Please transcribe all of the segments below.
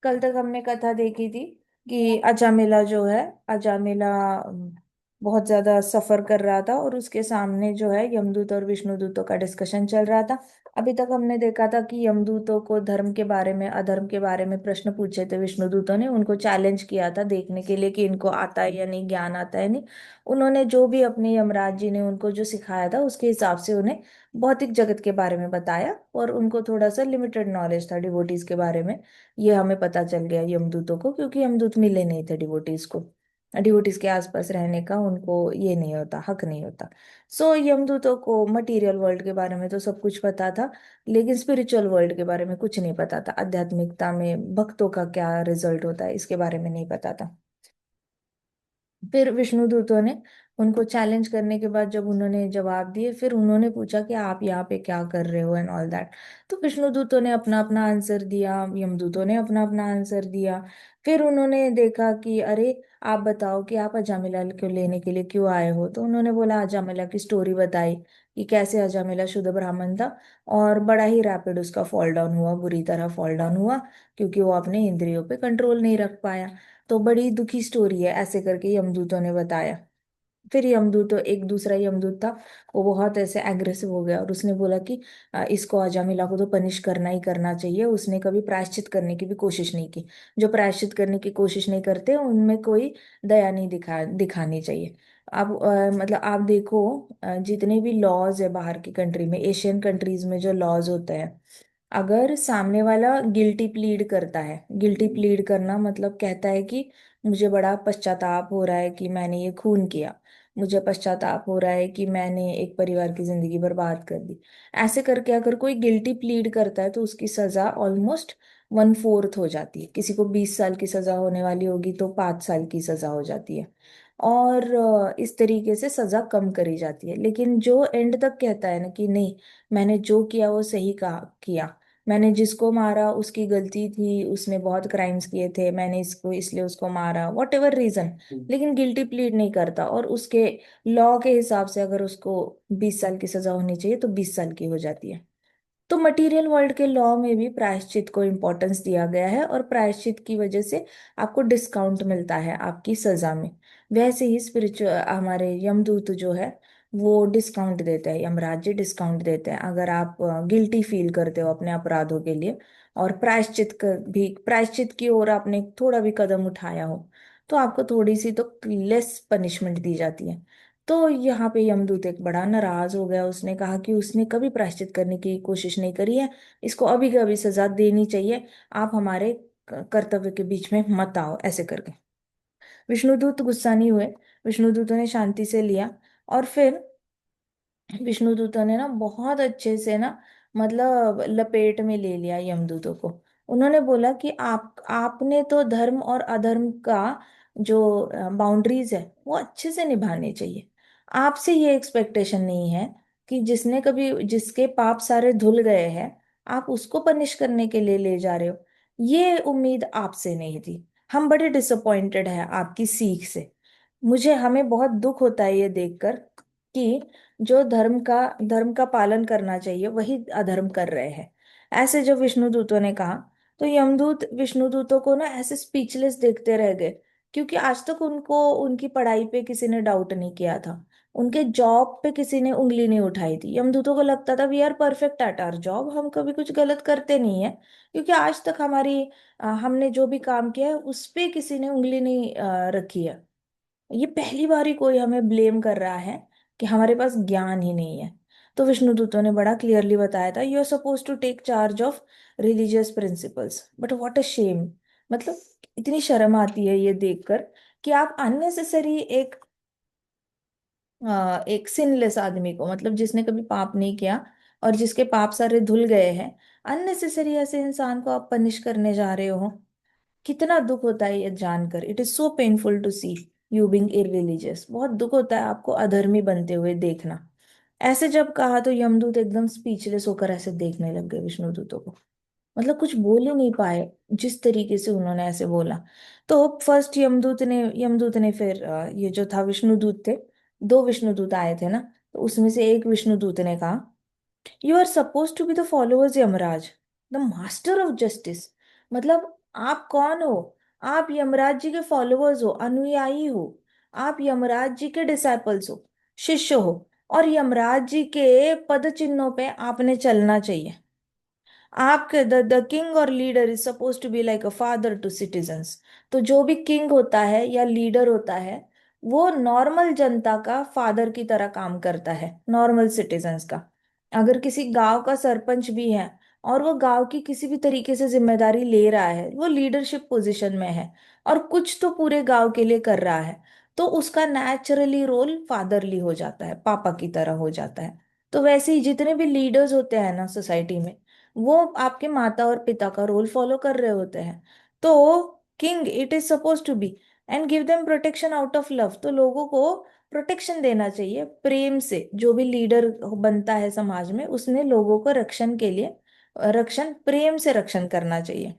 कल तक हमने कथा देखी थी कि अजामिला जो है, अजामिला बहुत ज्यादा सफर कर रहा था और उसके सामने जो है यमदूत और विष्णुदूतों का डिस्कशन चल रहा था। अभी तक हमने देखा था कि यमदूतों को धर्म के बारे में, अधर्म के बारे में प्रश्न पूछे थे विष्णुदूतों ने, उनको चैलेंज किया था देखने के लिए कि इनको आता है या नहीं, ज्ञान आता है नहीं। उन्होंने जो भी अपने यमराज जी ने उनको जो सिखाया था उसके हिसाब से उन्हें भौतिक जगत के बारे में बताया, और उनको थोड़ा सा लिमिटेड नॉलेज था डिवोटीज के बारे में। ये हमें पता चल गया यमदूतों को, क्योंकि यमदूत मिले नहीं थे डिवोटीज को। डिवोटीज के आसपास रहने का उनको ये नहीं होता, हक नहीं होता। सो यमदूतों को मटेरियल वर्ल्ड के बारे में तो सब कुछ पता था, लेकिन स्पिरिचुअल वर्ल्ड के बारे में कुछ नहीं पता था। आध्यात्मिकता में भक्तों का क्या रिजल्ट होता है इसके बारे में नहीं पता था। फिर विष्णुदूतों ने उनको चैलेंज करने के बाद जब उन्होंने जवाब दिए, फिर उन्होंने पूछा कि आप यहाँ पे क्या कर रहे हो एंड ऑल दैट। तो विष्णुदूतों ने अपना अपना आंसर दिया, यमदूतों ने अपना अपना आंसर दिया। फिर उन्होंने देखा कि अरे, आप बताओ कि आप अजामिला को लेने के लिए क्यों आए हो। तो उन्होंने बोला, अजामिला की स्टोरी बताई कि कैसे अजामिला शुद्ध ब्राह्मण था और बड़ा ही रैपिड उसका फॉल डाउन हुआ, बुरी तरह फॉल डाउन हुआ, क्योंकि वो अपने इंद्रियों पे कंट्रोल नहीं रख पाया। तो बड़ी दुखी स्टोरी है, ऐसे करके यमदूतों ने बताया। फिर यमदूत, एक दूसरा यमदूत था, वो बहुत ऐसे एग्रेसिव हो गया और उसने बोला कि इसको अजामिला को तो पनिश करना ही करना चाहिए, उसने कभी प्रायश्चित करने की भी कोशिश नहीं की। जो प्रायश्चित करने की कोशिश नहीं करते उनमें कोई दया नहीं दिखानी चाहिए। अब मतलब आप देखो, जितने भी लॉज है बाहर की कंट्री में, एशियन कंट्रीज में जो लॉज होते हैं, अगर सामने वाला गिल्टी प्लीड करता है, गिल्टी प्लीड करना मतलब कहता है कि मुझे बड़ा पश्चाताप हो रहा है कि मैंने ये खून किया, मुझे पश्चाताप हो रहा है कि मैंने एक परिवार की जिंदगी बर्बाद कर दी, ऐसे करके अगर कोई गिल्टी प्लीड करता है तो उसकी सजा ऑलमोस्ट 1/4 हो जाती है। किसी को 20 साल की सजा होने वाली होगी तो 5 साल की सजा हो जाती है। और इस तरीके से सजा कम करी जाती है। लेकिन जो एंड तक कहता है ना कि नहीं, मैंने जो किया वो सही कहा किया, मैंने जिसको मारा उसकी गलती थी, उसने बहुत क्राइम्स किए थे, मैंने इसको इसलिए उसको मारा, वॉट एवर रीजन, लेकिन गिल्टी प्लीड नहीं करता, और उसके लॉ के हिसाब से अगर उसको 20 साल की सजा होनी चाहिए तो 20 साल की हो जाती है। तो मटेरियल वर्ल्ड के लॉ में भी प्रायश्चित को इम्पोर्टेंस दिया गया है, और प्रायश्चित की वजह से आपको डिस्काउंट मिलता है आपकी सजा में। वैसे ही स्पिरिचुअल हमारे यमदूत जो है वो डिस्काउंट देते हैं, यमराज जी डिस्काउंट देते हैं। अगर आप गिल्टी फील करते हो अपने अपराधों के लिए, और प्रायश्चित की ओर आपने थोड़ा भी कदम उठाया हो, तो आपको थोड़ी सी तो लेस पनिशमेंट दी जाती है। तो यहाँ पे यमदूत एक बड़ा नाराज हो गया, उसने कहा कि उसने कभी प्रायश्चित करने की कोशिश नहीं करी है, इसको अभी कभी सजा देनी चाहिए, आप हमारे कर्तव्य के बीच में मत आओ, ऐसे करके। विष्णुदूत गुस्सा नहीं हुए, विष्णुदूत ने शांति से लिया। और फिर विष्णुदूतों ने ना बहुत अच्छे से ना, मतलब लपेट में ले लिया यमदूतों को। उन्होंने बोला कि आपने तो धर्म और अधर्म का जो बाउंड्रीज है वो अच्छे से निभाने चाहिए। आपसे ये एक्सपेक्टेशन नहीं है कि जिसने कभी, जिसके पाप सारे धुल गए हैं, आप उसको पनिश करने के लिए ले जा रहे हो। ये उम्मीद आपसे नहीं थी। हम बड़े डिसअपॉइंटेड हैं आपकी सीख से। हमें बहुत दुख होता है ये देखकर कि जो धर्म का पालन करना चाहिए वही अधर्म कर रहे हैं, ऐसे जब विष्णुदूतों ने कहा। तो यमदूत विष्णुदूतों को ना ऐसे स्पीचलेस देखते रह गए, क्योंकि आज तक उनको उनकी पढ़ाई पे किसी ने डाउट नहीं किया था, उनके जॉब पे किसी ने उंगली नहीं उठाई थी। यमदूतों को लगता था we are perfect at our job, हम कभी कुछ गलत करते नहीं है, क्योंकि आज तक हमने जो भी काम किया है उस पे किसी ने उंगली नहीं रखी है। ये पहली बार ही कोई हमें ब्लेम कर रहा है कि हमारे पास ज्ञान ही नहीं है। तो विष्णुदूतों ने बड़ा क्लियरली बताया था, you are suppose to take charge of religious principles, but what a shame. मतलब इतनी शर्म आती है ये देखकर कि आप अननेसेसरी एक सिनलेस आदमी को, मतलब जिसने कभी पाप नहीं किया और जिसके पाप सारे धुल गए हैं, अननेसेसरी ऐसे इंसान को आप पनिश करने जा रहे हो। कितना दुख होता है ये जानकर, it is so painful to see you being irreligious. बहुत दुख होता है आपको अधर्मी बनते हुए देखना। ऐसे जब कहा तो यमदूत एकदम स्पीचलेस होकर ऐसे देखने लग गए विष्णुदूतों को, मतलब कुछ बोल ही नहीं पाए जिस तरीके से उन्होंने ऐसे बोला। तो फर्स्ट यमदूत ने फिर ये जो था विष्णुदूत थे, दो विष्णुदूत आए थे ना, तो उसमें से एक विष्णुदूत ने कहा, you are suppose to be the followers Yamraj, the master of justice. मतलब आप कौन हो? आप यमराज जी के फॉलोअर्स हो, अनुयायी हो। आप यमराज जी के डिसाइपल्स हो, शिष्य हो। और यमराज जी के पद चिन्हों पे आपने चलना चाहिए। आपके द किंग और leader is suppose to be like a father to citizens. तो जो भी किंग होता है या लीडर होता है, वो नॉर्मल जनता का फादर की तरह काम करता है, नॉर्मल सिटीजन्स का। अगर किसी गांव का सरपंच भी है और वो गांव की किसी भी तरीके से जिम्मेदारी ले रहा है, वो लीडरशिप पोजीशन में है और कुछ तो पूरे गांव के लिए कर रहा है, तो उसका नेचुरली रोल फादरली हो जाता है, पापा की तरह हो जाता है। तो वैसे ही जितने भी लीडर्स होते हैं ना सोसाइटी में, वो आपके माता और पिता का रोल फॉलो कर रहे होते हैं। तो king it is suppose to be and give them protection out of love. तो लोगों को प्रोटेक्शन देना चाहिए प्रेम से। जो भी लीडर बनता है समाज में, उसने लोगों को रक्षण के लिए, रक्षण प्रेम से रक्षण करना चाहिए।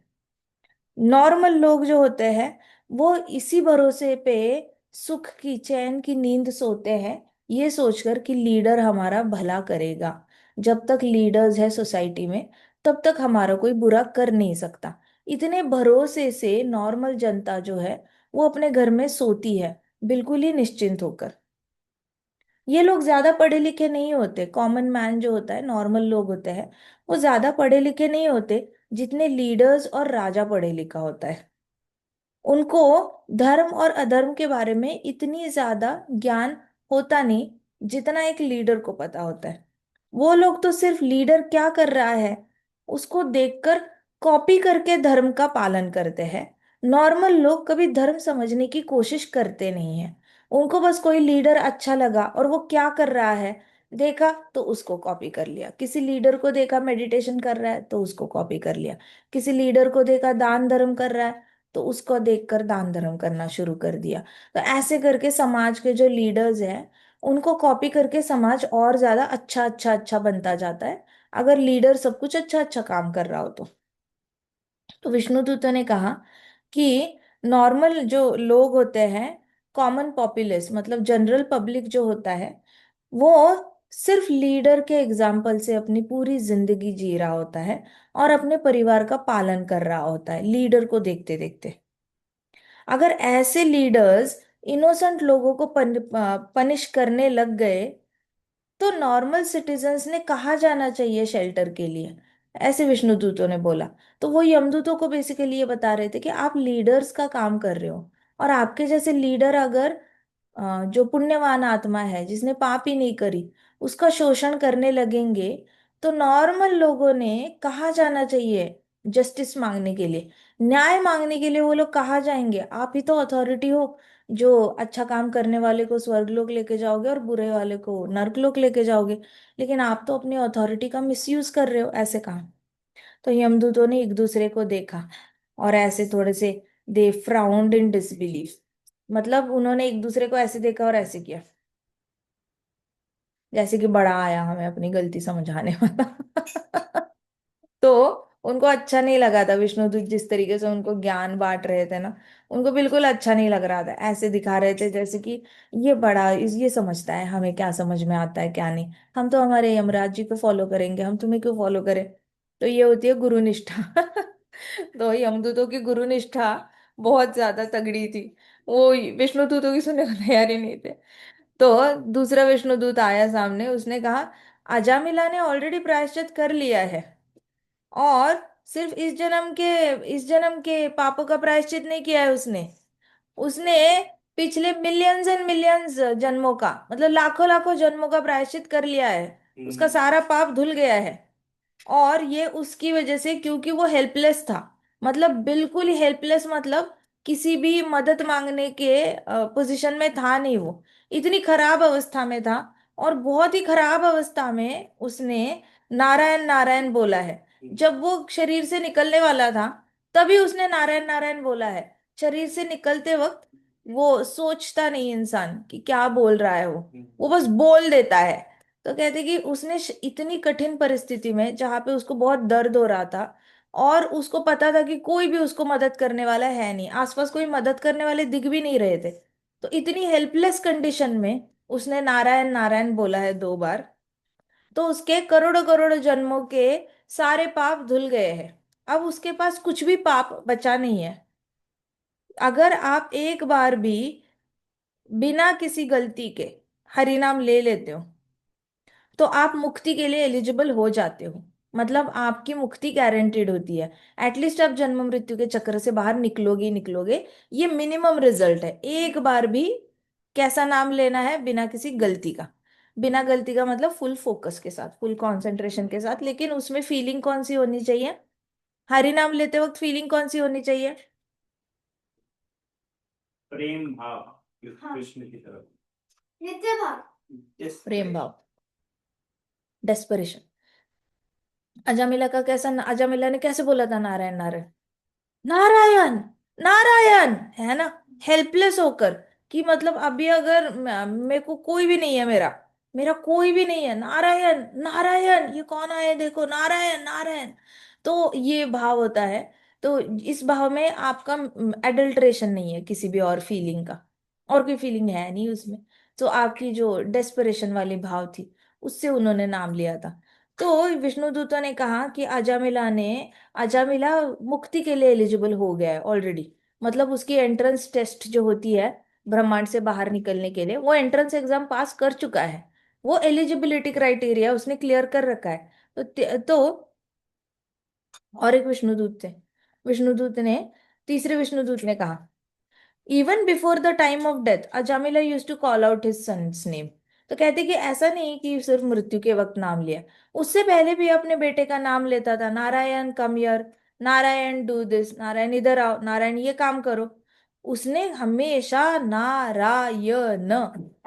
नॉर्मल लोग जो होते हैं, वो इसी भरोसे पे सुख की चैन की नींद सोते हैं, ये सोचकर कि लीडर हमारा भला करेगा। जब तक लीडर्स है सोसाइटी में, तब तक हमारा कोई बुरा कर नहीं सकता। इतने भरोसे से नॉर्मल जनता जो है, वो अपने घर में सोती है, बिल्कुल ही निश्चिंत होकर। ये लोग ज्यादा पढ़े लिखे नहीं होते, कॉमन मैन जो होता है, नॉर्मल लोग होते हैं, वो ज्यादा पढ़े लिखे नहीं होते जितने लीडर्स और राजा पढ़े लिखा होता है। उनको धर्म और अधर्म के बारे में इतनी ज्यादा ज्ञान होता नहीं जितना एक लीडर को पता होता है। वो लोग तो सिर्फ लीडर क्या कर रहा है उसको देखकर कॉपी करके धर्म का पालन करते हैं। नॉर्मल लोग कभी धर्म समझने की कोशिश करते नहीं है। उनको बस कोई लीडर अच्छा लगा और वो क्या कर रहा है देखा तो उसको कॉपी कर लिया। किसी लीडर को देखा मेडिटेशन कर रहा है तो उसको कॉपी कर लिया। किसी लीडर को देखा दान धर्म कर रहा है तो उसको देखकर दान धर्म करना शुरू कर दिया। तो ऐसे करके समाज के जो लीडर्स हैं, उनको कॉपी करके समाज और ज्यादा अच्छा अच्छा अच्छा बनता जाता है, अगर लीडर सब कुछ अच्छा अच्छा काम कर रहा हो तो। तो विष्णुदूत ने कहा कि नॉर्मल जो लोग होते हैं, कॉमन पॉपुलेस मतलब जनरल पब्लिक जो होता है, वो सिर्फ लीडर के एग्जाम्पल से अपनी पूरी जिंदगी जी रहा होता है और अपने परिवार का पालन कर रहा होता है लीडर को देखते देखते। अगर ऐसे लीडर्स इनोसेंट लोगों को पनिश करने लग गए, तो नॉर्मल सिटीजन्स ने कहाँ जाना चाहिए शेल्टर के लिए? ऐसे विष्णुदूतों ने बोला। तो वो यमदूतों को बेसिकली ये बता रहे थे कि आप लीडर्स का काम कर रहे हो, और आपके जैसे लीडर अगर जो पुण्यवान आत्मा है जिसने पाप ही नहीं करी, उसका शोषण करने लगेंगे, तो नॉर्मल लोगों ने कहाँ जाना चाहिए जस्टिस मांगने के लिए, न्याय मांगने के लिए? वो लोग कहाँ जाएंगे? आप ही तो अथॉरिटी हो जो अच्छा काम करने वाले को स्वर्गलोक लेके जाओगे और बुरे वाले को नरकलोक लेके जाओगे। लेकिन आप तो अपनी अथॉरिटी का मिसयूज कर रहे हो ऐसे काम। तो यमदूतों ने एक दूसरे को देखा और ऐसे थोड़े से दे फ्राउंड इन डिसबिलीफ। मतलब उन्होंने एक दूसरे को ऐसे देखा और ऐसे किया, जैसे कि बड़ा आया हमें अपनी गलती समझाने वाला। तो उनको अच्छा नहीं लगा था विष्णुदूत जिस तरीके से उनको ज्ञान बांट रहे थे ना, उनको बिल्कुल अच्छा नहीं लग रहा था। ऐसे दिखा रहे थे जैसे कि ये समझता है हमें क्या समझ में आता है क्या नहीं, हम तो हमारे यमराज जी को फॉलो करेंगे, हम तुम्हें क्यों फॉलो करें? तो ये होती है गुरु निष्ठा। तो यमदूतों की गुरु निष्ठा बहुत ज्यादा तगड़ी थी। वो विष्णुदूतों की सुनने को तैयार ही नहीं थे। तो दूसरा विष्णुदूत आया सामने, उसने कहा अजामिला ने ऑलरेडी प्रायश्चित कर लिया है, और सिर्फ इस जन्म के पापों का प्रायश्चित नहीं किया है उसने। उसने पिछले मिलियंस एंड मिलियंस जन्मों का, मतलब लाखों लाखों जन्मों का प्रायश्चित कर लिया है। उसका सारा पाप धुल गया है। और ये उसकी वजह से, क्योंकि वो हेल्पलेस था, मतलब बिल्कुल ही हेल्पलेस, मतलब किसी भी मदद मांगने के पोजीशन में था नहीं वो। इतनी खराब अवस्था में था, और बहुत ही खराब अवस्था में उसने नारायण नारायण बोला है। जब वो शरीर से निकलने वाला था, तभी उसने नारायण नारायण बोला है। शरीर से निकलते वक्त वो सोचता नहीं इंसान कि क्या बोल रहा है, वो बस बोल देता है। तो कहते कि उसने इतनी कठिन परिस्थिति में, जहां पे उसको बहुत दर्द हो रहा था और उसको पता था कि कोई भी उसको मदद करने वाला है नहीं, आसपास कोई मदद करने वाले दिख भी नहीं रहे थे, तो इतनी हेल्पलेस कंडीशन में उसने नारायण नारायण बोला है 2 बार। तो उसके करोड़ों करोड़ों जन्मों के सारे पाप धुल गए हैं। अब उसके पास कुछ भी पाप बचा नहीं है। अगर आप एक बार भी बिना किसी गलती के हरि नाम ले लेते हो तो आप मुक्ति के लिए एलिजिबल हो जाते हो। मतलब आपकी मुक्ति गारंटीड होती है। एटलीस्ट आप जन्म मृत्यु के चक्र से बाहर निकलोगे ही निकलोगे। ये मिनिमम रिजल्ट है, एक बार भी कैसा नाम लेना है, बिना किसी गलती का। बिना गलती का मतलब फुल फोकस के साथ, फुल कंसंट्रेशन के साथ। लेकिन उसमें फीलिंग कौन सी होनी चाहिए? हरि नाम लेते वक्त फीलिंग कौन सी होनी चाहिए? प्रेम भाव। हाँ, कृष्ण की तरफ। नित्य भाव, Yes, प्रेम भाव, डेस्परेशन। अजामिला का कैसा, अजामिला ने कैसे बोला था नारायण नारायण नारायण नारायण, है ना? हेल्पलेस होकर, कि मतलब अभी अगर मेरे को कोई भी नहीं है, मेरा मेरा कोई भी नहीं है, नारायण नारायण, ये कौन आया देखो, नारायण नारायण। तो ये भाव होता है। तो इस भाव में आपका एडल्ट्रेशन नहीं है किसी भी और फीलिंग का, और कोई फीलिंग है नहीं उसमें। तो आपकी जो डेस्परेशन वाली भाव थी, उससे उन्होंने नाम लिया था। तो विष्णुदूतों ने कहा कि अजामिला मुक्ति के लिए एलिजिबल हो गया है ऑलरेडी। मतलब उसकी एंट्रेंस टेस्ट जो होती है ब्रह्मांड से बाहर निकलने के लिए, वो एंट्रेंस एग्जाम पास कर चुका है। वो एलिजिबिलिटी क्राइटेरिया उसने क्लियर कर रखा है। तो और एक विष्णुदूत थे। विष्णुदूत ने तीसरे विष्णुदूत ने कहा, even before the time of death Ajamila use to call out his sons name. तो कहते कि ऐसा नहीं कि सिर्फ मृत्यु के वक्त नाम लिया, उससे पहले भी अपने बेटे का नाम लेता था। Narayan come here, Narayan do this, Narayan इधर आओ, नारायण ये काम करो। उसने हमेशा नारायण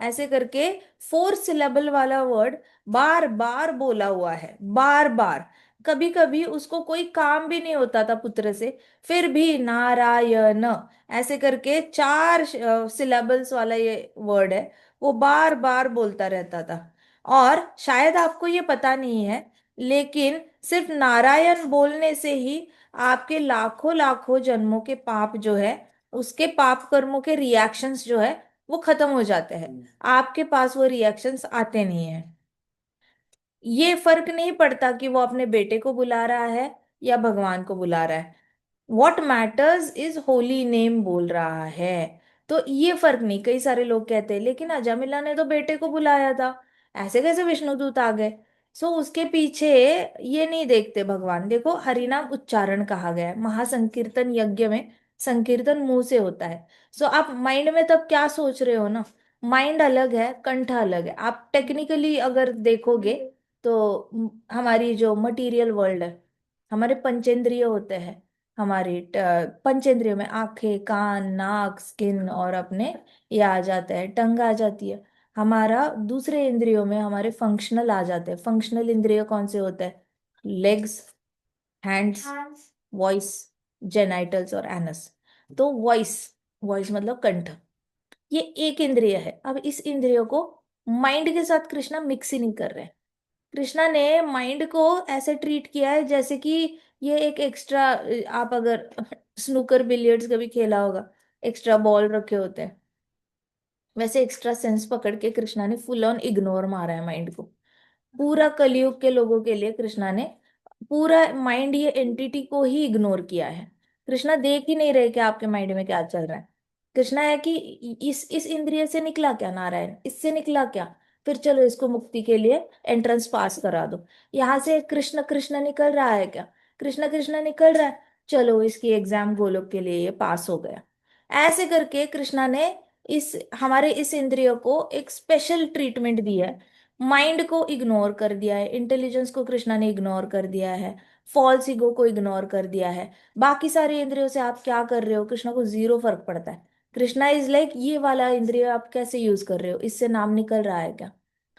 ऐसे करके 4 सिलेबल वाला वर्ड बार बार बोला हुआ है, बार बार। कभी कभी उसको कोई काम भी नहीं होता था पुत्र से, फिर भी नारायण ऐसे करके 4 सिलेबल्स वाला ये वर्ड है, वो बार बार बोलता रहता था। और शायद आपको ये पता नहीं है, लेकिन सिर्फ नारायण बोलने से ही आपके लाखों लाखों जन्मों के पाप जो है, उसके पाप कर्मों के रिएक्शंस जो है, वो खत्म हो जाते हैं। आपके पास वो रिएक्शंस आते नहीं है। ये फर्क नहीं पड़ता कि वो अपने बेटे को बुला रहा है या भगवान को बुला रहा है। What matters is holy name बोल रहा है। तो ये फर्क नहीं, कई सारे लोग कहते हैं लेकिन अजामिला ने तो बेटे को बुलाया था, ऐसे कैसे विष्णुदूत आ गए? सो उसके पीछे ये नहीं देखते भगवान। देखो, हरिनाम उच्चारण कहा गया है महासंकीर्तन यज्ञ में। संकीर्तन मुंह से होता है। सो आप माइंड में तब क्या सोच रहे हो ना, माइंड अलग है, कंठ अलग है। आप टेक्निकली अगर देखोगे तो हमारी जो मटेरियल वर्ल्ड है, हमारे पंचेंद्रिय होते हैं। हमारी पंचेंद्रियों में आंखें, कान, नाक, स्किन, और अपने ये आ जाता है, टंग आ जाती है। हमारा दूसरे इंद्रियों में हमारे फंक्शनल आ जाते हैं। फंक्शनल इंद्रिय कौन से होते हैं? लेग्स, हैंड्स, वॉइस, जेनाइटल्स और एनस। तो वॉइस, वॉइस मतलब कंठ, ये एक इंद्रिय है। अब इस इंद्रियों को माइंड के साथ कृष्णा मिक्स ही नहीं कर रहे हैं। कृष्णा ने माइंड को ऐसे ट्रीट किया है जैसे कि ये एक एक्स्ट्रा, आप अगर स्नूकर बिलियर्ड्स कभी खेला होगा, एक्स्ट्रा बॉल रखे होते हैं, वैसे एक्स्ट्रा सेंस पकड़ के कृष्णा ने फुल ऑन इग्नोर मारा है माइंड को। पूरा कलयुग के लोगों के लिए कृष्णा ने पूरा माइंड, ये एंटिटी को ही इग्नोर किया है। कृष्णा देख ही नहीं रहे कि आपके माइंड में क्या चल रहा है। कृष्णा है कि इस इंद्रिय से निकला क्या नारायण, इससे निकला क्या, फिर चलो इसको मुक्ति के लिए एंट्रेंस पास करा दो। यहाँ से कृष्ण कृष्ण निकल रहा है क्या, कृष्ण कृष्ण निकल रहा है, चलो इसकी एग्जाम गोलोक के लिए ये पास हो गया। ऐसे करके कृष्णा ने इस हमारे इस इंद्रिय को एक स्पेशल ट्रीटमेंट दिया है। माइंड को इग्नोर कर दिया है, इंटेलिजेंस को कृष्णा ने इग्नोर कर दिया है, फॉल्स ईगो को इग्नोर कर दिया है। बाकी सारे इंद्रियों से आप क्या कर रहे हो, कृष्णा को जीरो फर्क पड़ता है। कृष्णा इज लाइक, ये वाला इंद्रिय आप कैसे यूज कर रहे हो, इससे नाम निकल रहा है क्या?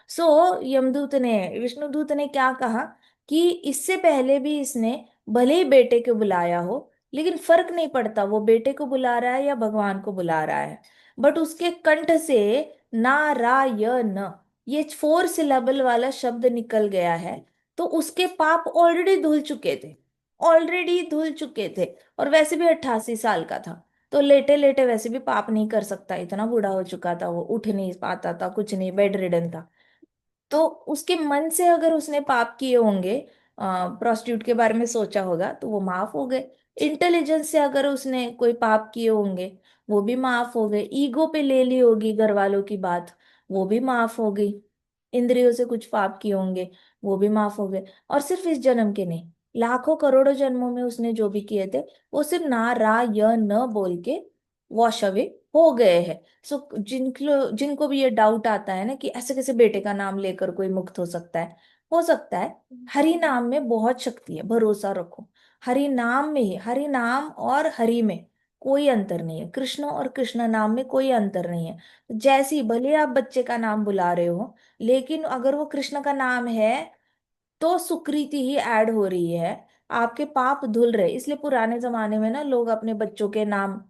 सो यमदूत ने, विष्णुदूत ने क्या कहा कि इससे पहले भी इसने भले ही बेटे को बुलाया हो, लेकिन फर्क नहीं पड़ता वो बेटे को बुला रहा है या भगवान को बुला रहा है, बट उसके कंठ से नारायण, ये 4 सिलेबल वाला शब्द निकल गया है, तो उसके पाप ऑलरेडी धुल चुके थे, ऑलरेडी धुल चुके थे। और वैसे भी 88 साल का था, तो लेटे लेटे वैसे भी पाप नहीं कर सकता, इतना बूढ़ा हो चुका था वो, उठ नहीं पाता था, कुछ नहीं, बेड रिडन था। तो उसके मन से अगर उसने पाप किए होंगे प्रोस्टिट्यूट के बारे में सोचा होगा तो वो माफ हो गए। इंटेलिजेंस से अगर उसने कोई पाप किए होंगे वो भी माफ हो गए। ईगो पे ले ली होगी घर वालों की बात, वो भी माफ हो गई। इंद्रियों से कुछ पाप किए होंगे वो भी माफ हो गए। और सिर्फ इस जन्म के नहीं, लाखों करोड़ों जन्मों में उसने जो भी किए थे वो सिर्फ ना रा य न बोल के वॉश अवे हो गए हैं। सो जिनको भी ये डाउट आता है ना कि ऐसे कैसे बेटे का नाम लेकर कोई मुक्त हो सकता है, हो सकता है। हरि नाम में बहुत शक्ति है, भरोसा रखो। हरि नाम में ही, हरि नाम और हरि में कोई अंतर नहीं है, कृष्ण और कृष्ण नाम में कोई अंतर नहीं है। जैसी भले आप बच्चे का नाम बुला रहे हो, लेकिन अगर वो कृष्ण का नाम है तो सुकृति ही ऐड हो रही है, आपके पाप धुल रहे। इसलिए पुराने जमाने में ना लोग अपने बच्चों के नाम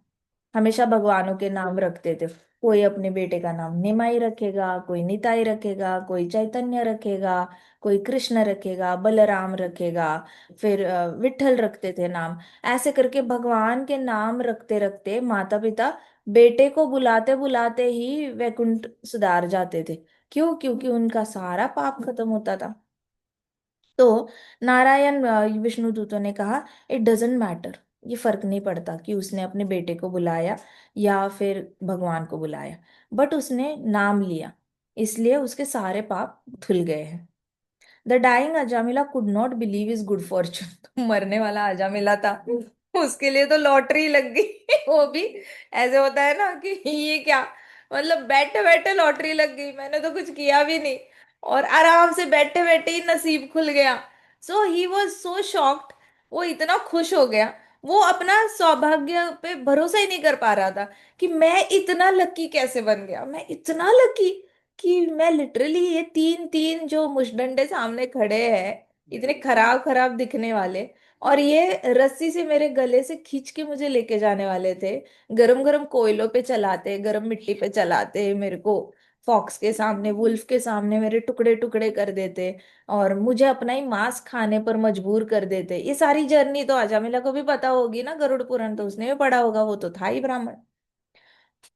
हमेशा भगवानों के नाम रखते थे। कोई अपने बेटे का नाम निमाई रखेगा, कोई निताई रखेगा, कोई चैतन्य रखेगा, कोई कृष्ण रखेगा, बलराम रखेगा, फिर विठल रखते थे नाम। ऐसे करके भगवान के नाम रखते रखते माता पिता बेटे को बुलाते बुलाते ही वैकुंठ सुधार जाते थे। क्यों? क्योंकि उनका सारा पाप खत्म होता था। तो नारायण विष्णु दूतों ने कहा इट डजेंट मैटर, ये फर्क नहीं पड़ता कि उसने अपने बेटे को बुलाया या फिर भगवान को बुलाया, बट उसने नाम लिया, इसलिए उसके सारे पाप धुल गए हैं। The dying Ajamila could not believe is good fortune. मरने वाला अजामिला था, उसके लिए तो लॉटरी लग गई। वो भी ऐसे होता है ना कि ये क्या, मतलब बैठे बैठे लॉटरी लग गई, मैंने तो कुछ किया भी नहीं और आराम से बैठे बैठे ही नसीब खुल गया। सो ही वॉज सो शॉक्ड, वो इतना खुश हो गया, वो अपना सौभाग्य पे भरोसा ही नहीं कर पा रहा था कि मैं इतना लकी कैसे बन गया, मैं इतना लकी कि मैं लिटरली ये तीन तीन जो मुशडंडे सामने खड़े हैं, इतने खराब खराब दिखने वाले, और ये रस्सी से मेरे गले से खींच के मुझे लेके जाने वाले थे, गरम गरम कोयलों पे चलाते, गरम मिट्टी पे चलाते मेरे को, फॉक्स के सामने, वुल्फ के सामने मेरे टुकड़े टुकड़े कर देते और मुझे अपना ही मांस खाने पर मजबूर कर देते। ये सारी जर्नी तो अजामिला को भी पता होगी ना, गरुड़ पुराण तो उसने भी पढ़ा होगा, वो तो था ही ब्राह्मण।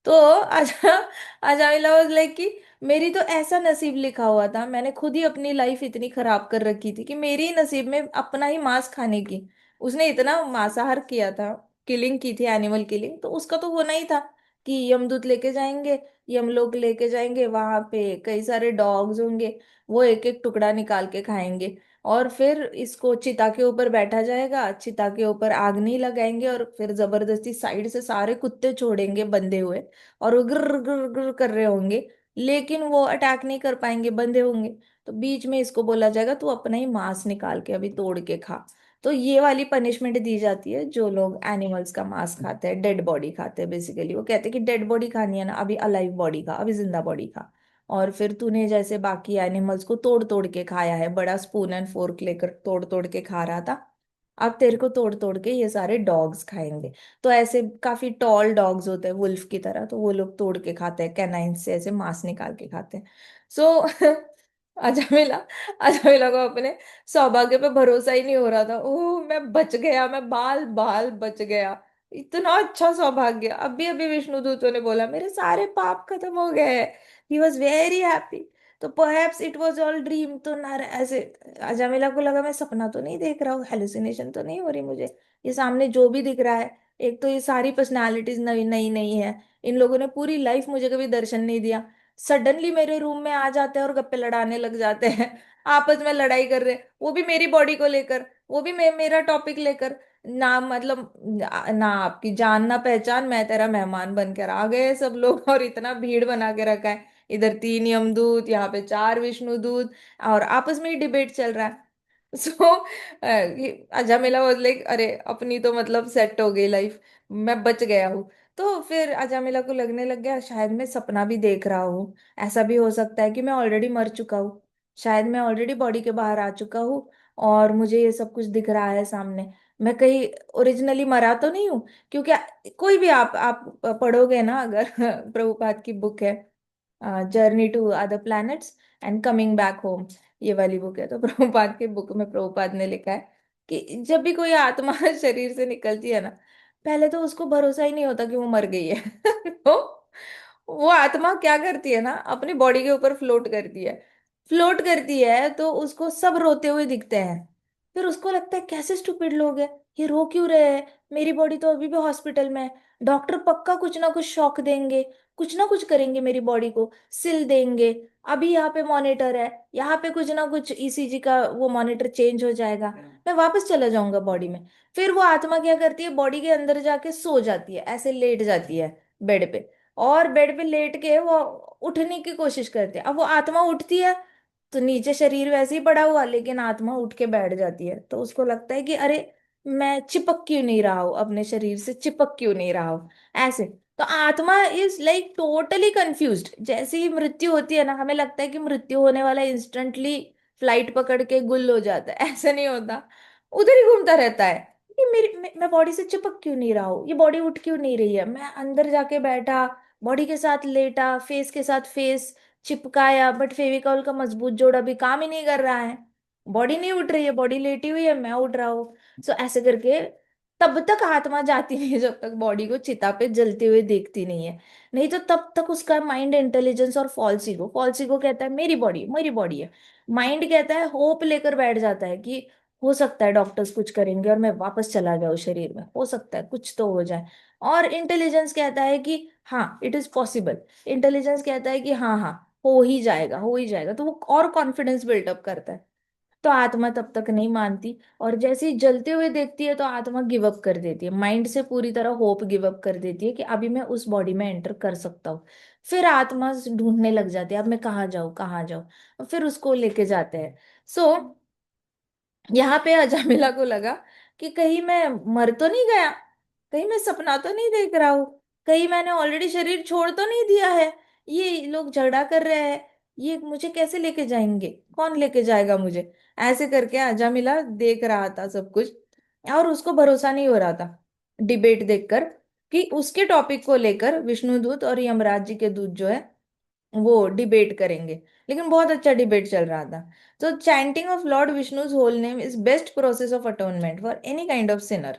तो अजामिला वाज लाइक कि मेरी तो ऐसा नसीब लिखा हुआ था, मैंने खुद ही अपनी लाइफ इतनी खराब कर रखी थी कि मेरी ही नसीब में अपना ही मांस खाने की। उसने इतना मांसाहार किया था, किलिंग की थी, एनिमल किलिंग, तो उसका तो होना ही था कि यमदूत लेके जाएंगे, यमलोक लेके जाएंगे, वहां पे कई सारे डॉग्स होंगे, वो एक एक टुकड़ा निकाल के खाएंगे। और फिर इसको चिता के ऊपर बैठा जाएगा, चिता के ऊपर आग नहीं लगाएंगे और फिर जबरदस्ती साइड से सारे कुत्ते छोड़ेंगे बंधे हुए, और वो गिर गिर गिर कर रहे होंगे, लेकिन वो अटैक नहीं कर पाएंगे, बंधे होंगे। तो बीच में इसको बोला जाएगा तू अपना ही मांस निकाल के अभी तोड़ के खा। तो ये वाली पनिशमेंट दी जाती है जो लोग एनिमल्स का मांस खाते हैं, डेड बॉडी खाते हैं। बेसिकली वो कहते हैं कि डेड बॉडी खानी है ना, अभी अलाइव बॉडी खा, अभी जिंदा बॉडी खा। और फिर तूने जैसे बाकी एनिमल्स को तोड़ तोड़ के खाया है, बड़ा स्पून एंड फोर्क लेकर तोड़ तोड़ के खा रहा था, अब तेरे को तोड़ तोड़ के ये सारे डॉग्स खाएंगे। तो ऐसे काफी टॉल डॉग्स होते हैं वुल्फ की तरह, तो वो लोग तोड़ के खाते हैं, कैनाइन से ऐसे मांस निकाल के खाते हैं। सो अजामिला अजामिला को अपने सौभाग्य पे भरोसा ही नहीं हो रहा था। ओह मैं बच गया, मैं बाल बाल बच गया, इतना अच्छा सौभाग्य। अभी अभी विष्णु दूतों ने बोला मेरे सारे पाप खत्म हो गए। He was very happy. तो perhaps it was all dream. तो ना ऐसे अजामिला को लगा मैं सपना तो नहीं देख रहा हूँ, हेलुसिनेशन तो नहीं हो रही मुझे, ये सामने जो भी दिख रहा है, एक तो ये सारी पर्सनालिटीज नई नई नई है, इन लोगों ने पूरी लाइफ मुझे कभी दर्शन नहीं दिया, सडनली मेरे रूम में आ जाते हैं और गप्पे लड़ाने लग जाते हैं। आपस में लड़ाई कर रहे हैं, वो भी मेरी बॉडी को लेकर, वो भी मेरा टॉपिक लेकर। ना मतलब ना आपकी जान ना पहचान, मैं तेरा मेहमान बनकर आ गए सब लोग, और इतना भीड़ बना के रखा है, इधर तीन यमदूत, यहाँ पे चार विष्णु दूत, और आपस में ही डिबेट चल रहा है। सो अजामिला वाज लाइक अरे अपनी तो मतलब सेट हो गई लाइफ, मैं बच गया हूँ। तो फिर अजामिला को लगने लग गया शायद मैं सपना भी देख रहा हूँ, ऐसा भी हो सकता है कि मैं ऑलरेडी मर चुका हूँ, शायद मैं ऑलरेडी बॉडी के बाहर आ चुका हूँ और मुझे ये सब कुछ दिख रहा है सामने। मैं कहीं ओरिजिनली मरा तो नहीं हूँ, क्योंकि कोई भी आप पढ़ोगे ना अगर प्रभुपाद की बुक है journey to other planets and coming back home, ये वाली बुक है, तो प्रभुपाद की बुक में प्रभुपाद ने लिखा है कि जब भी कोई आत्मा शरीर से निकलती है ना, पहले तो उसको भरोसा ही नहीं होता कि वो मर गई है। तो वो आत्मा क्या करती है ना, अपनी बॉडी के ऊपर फ्लोट करती है, फ्लोट करती है तो उसको सब रोते हुए दिखते हैं, फिर उसको लगता है कैसे स्टूपिड लोग हैं, ये रो क्यों रहे हैं, मेरी बॉडी तो अभी भी हॉस्पिटल में है, डॉक्टर पक्का कुछ ना कुछ शॉक देंगे, कुछ ना कुछ करेंगे, मेरी बॉडी को सिल देंगे, अभी यहाँ पे मॉनिटर है, यहाँ पे कुछ ना कुछ ईसीजी का वो मॉनिटर चेंज हो जाएगा, मैं वापस चला जाऊंगा बॉडी में। फिर वो आत्मा क्या करती है, बॉडी के अंदर जाके सो जाती है, ऐसे लेट जाती है बेड पे, और बेड पे लेट के वो उठने की कोशिश करती है। अब वो आत्मा उठती है तो नीचे शरीर वैसे ही पड़ा हुआ, लेकिन आत्मा उठ के बैठ जाती है, तो उसको लगता है कि अरे मैं चिपक क्यों नहीं रहा हूं, अपने शरीर से चिपक क्यों नहीं रहा हूं, ऐसे। तो आत्मा इज लाइक टोटली कंफ्यूज्ड। जैसे ही मृत्यु होती है ना, हमें लगता है कि मृत्यु होने वाला इंस्टेंटली फ्लाइट पकड़ के गुल हो जाता है, ऐसा नहीं होता, उधर ही घूमता रहता है कि मैं बॉडी से चिपक क्यों नहीं रहा हूँ, ये बॉडी उठ क्यों नहीं रही है, मैं अंदर जाके बैठा, बॉडी के साथ लेटा, फेस के साथ फेस चिपकाया, बट फेविकॉल का मजबूत जोड़ अभी काम ही नहीं कर रहा है, बॉडी नहीं उठ रही है, बॉडी लेटी हुई है, मैं उठ रहा हूँ। सो ऐसे करके तब तक आत्मा जाती नहीं है जब तक बॉडी को चिता पे जलते हुए देखती नहीं है। नहीं तो तब तक उसका माइंड इंटेलिजेंस और फॉल्स ईगो कहता है मेरी बॉडी है, माइंड कहता है, होप लेकर बैठ जाता है कि हो सकता है डॉक्टर्स कुछ करेंगे और मैं वापस चला जाऊं शरीर में, हो सकता है कुछ तो हो जाए। और इंटेलिजेंस कहता है कि हाँ इट इज पॉसिबल, इंटेलिजेंस कहता है कि हाँ हाँ हो ही जाएगा, हो ही जाएगा, तो वो और कॉन्फिडेंस बिल्डअप करता है। तो आत्मा तब तक नहीं मानती, और जैसे ही जलते हुए देखती है तो आत्मा गिव अप कर देती है, माइंड से पूरी तरह होप गिव अप कर देती है कि अभी मैं उस बॉडी में एंटर कर सकता हूँ। फिर आत्मा ढूंढने लग जाती है, अब मैं कहाँ जाऊँ कहाँ जाऊँ, और फिर उसको लेके जाते हैं। सो यहाँ पे अजामिला को लगा कि कहीं मैं मर तो नहीं गया, कहीं मैं सपना तो नहीं देख रहा हूँ, कहीं मैंने ऑलरेडी शरीर छोड़ तो नहीं दिया है, ये लोग झगड़ा कर रहे हैं, ये मुझे कैसे लेके जाएंगे, कौन लेके जाएगा मुझे, ऐसे करके अजामिला देख रहा था सब कुछ। और उसको भरोसा नहीं हो रहा था डिबेट देखकर, कि उसके टॉपिक को लेकर विष्णुदूत और यमराज जी के दूत जो है वो डिबेट करेंगे। लेकिन बहुत अच्छा डिबेट चल रहा था। तो chanting of lord Vishnu's whole name is best process of atonement for any kind of sinner.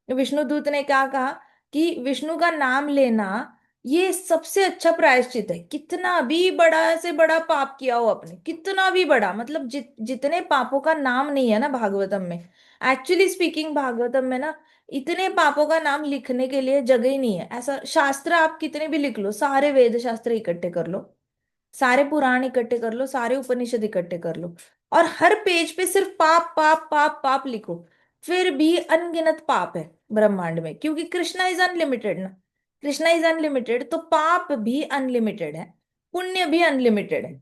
विष्णुदूत ने क्या कहा कि विष्णु का नाम लेना ये सबसे अच्छा प्रायश्चित है, कितना भी बड़ा से बड़ा पाप किया हो आपने, कितना भी बड़ा, मतलब जितने पापों का नाम नहीं है ना भागवतम में, एक्चुअली स्पीकिंग भागवतम में ना इतने पापों का नाम लिखने के लिए जगह ही नहीं है। ऐसा शास्त्र आप कितने भी लिख लो, सारे वेद शास्त्र इकट्ठे कर लो, सारे पुराण इकट्ठे कर लो, सारे उपनिषद इकट्ठे कर लो, और हर पेज पे सिर्फ पाप पाप पाप पाप लिखो, फिर भी अनगिनत पाप है ब्रह्मांड में, क्योंकि कृष्णा इज अनलिमिटेड ना, कृष्णा इज अनलिमिटेड, तो पाप भी अनलिमिटेड है, पुण्य भी अनलिमिटेड है।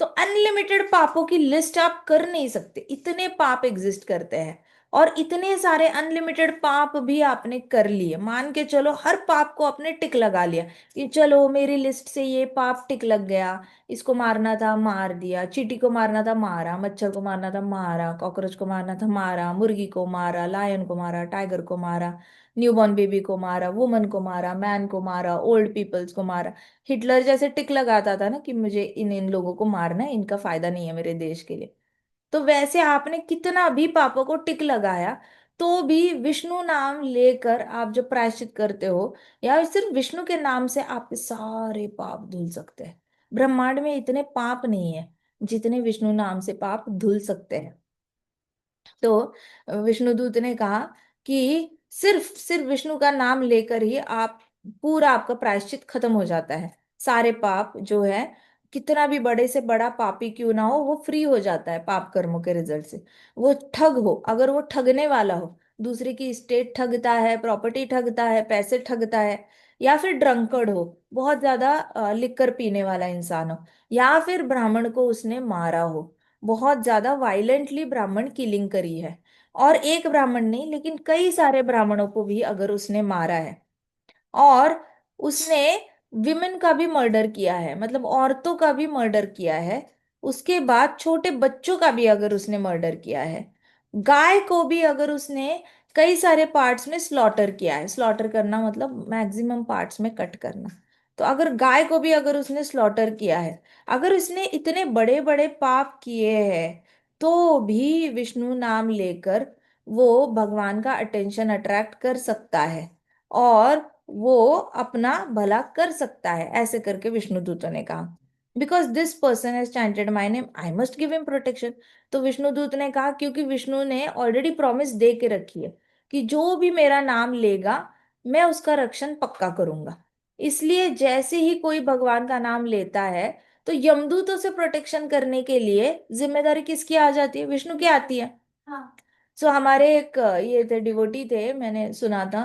तो अनलिमिटेड पापों की लिस्ट आप कर नहीं सकते, इतने पाप एग्जिस्ट करते हैं। और इतने सारे अनलिमिटेड पाप भी आपने कर लिए, मान के चलो हर पाप को आपने टिक लगा लिया कि चलो मेरी लिस्ट से ये पाप टिक लग गया, इसको मारना था मार दिया, चींटी को मारना था मारा, मच्छर को मारना था मारा, कॉकरोच को मारना था मारा, मुर्गी को मारा, लायन को मारा, टाइगर को मारा, न्यूबॉर्न बेबी को मारा, वुमन को मारा, मैन को मारा, ओल्ड पीपल्स को मारा। हिटलर जैसे टिक लगाता था ना कि मुझे इन इन लोगों को मारना है, इनका फायदा नहीं है मेरे देश के लिए। तो वैसे आपने कितना भी पापों को टिक लगाया, तो भी विष्णु नाम लेकर आप जब प्रायश्चित करते हो, या सिर्फ विष्णु के नाम से आपके सारे पाप धुल सकते हैं। ब्रह्मांड में इतने पाप नहीं है जितने विष्णु नाम से पाप धुल सकते हैं। तो विष्णुदूत ने कहा कि सिर्फ सिर्फ विष्णु का नाम लेकर ही आप पूरा आपका प्रायश्चित खत्म हो जाता है, सारे पाप जो है, कितना भी बड़े से बड़ा पापी क्यों ना हो, वो फ्री हो जाता है पाप कर्मों के रिजल्ट से। वो ठग हो, अगर वो ठगने वाला हो, दूसरे की स्टेट ठगता है, प्रॉपर्टी ठगता है, पैसे ठगता है, या फिर ड्रंकर्ड हो, बहुत ज्यादा लिकर पीने वाला इंसान हो, या फिर ब्राह्मण को उसने मारा हो, बहुत ज्यादा वायलेंटली ब्राह्मण किलिंग करी है, और एक ब्राह्मण नहीं लेकिन कई सारे ब्राह्मणों को भी अगर उसने मारा है, और उसने विमेन का भी मर्डर किया है, मतलब औरतों का भी मर्डर किया है, उसके बाद छोटे बच्चों का भी अगर उसने मर्डर किया है, गाय को भी अगर उसने कई सारे पार्ट्स में स्लॉटर किया है, स्लॉटर करना मतलब मैक्सिमम पार्ट्स में कट करना, तो अगर गाय को भी अगर उसने स्लॉटर किया है, अगर उसने इतने बड़े बड़े पाप किए हैं, तो भी विष्णु नाम लेकर वो भगवान का अटेंशन अट्रैक्ट कर सकता है, और वो अपना भला कर सकता है, ऐसे करके विष्णुदूतों ने कहा। Because this person has chanted my name I must give him protection. तो विष्णुदूत ने कहा क्योंकि विष्णु ने ऑलरेडी प्रॉमिस दे के रखी है कि जो भी मेरा नाम लेगा मैं उसका रक्षण पक्का करूंगा। इसलिए जैसे ही कोई भगवान का नाम लेता है तो यमदूतों से प्रोटेक्शन करने के लिए जिम्मेदारी किसकी आ जाती है? विष्णु की आती है। हाँ। सो हमारे एक ये थे डिवोटी थे, मैंने सुना था।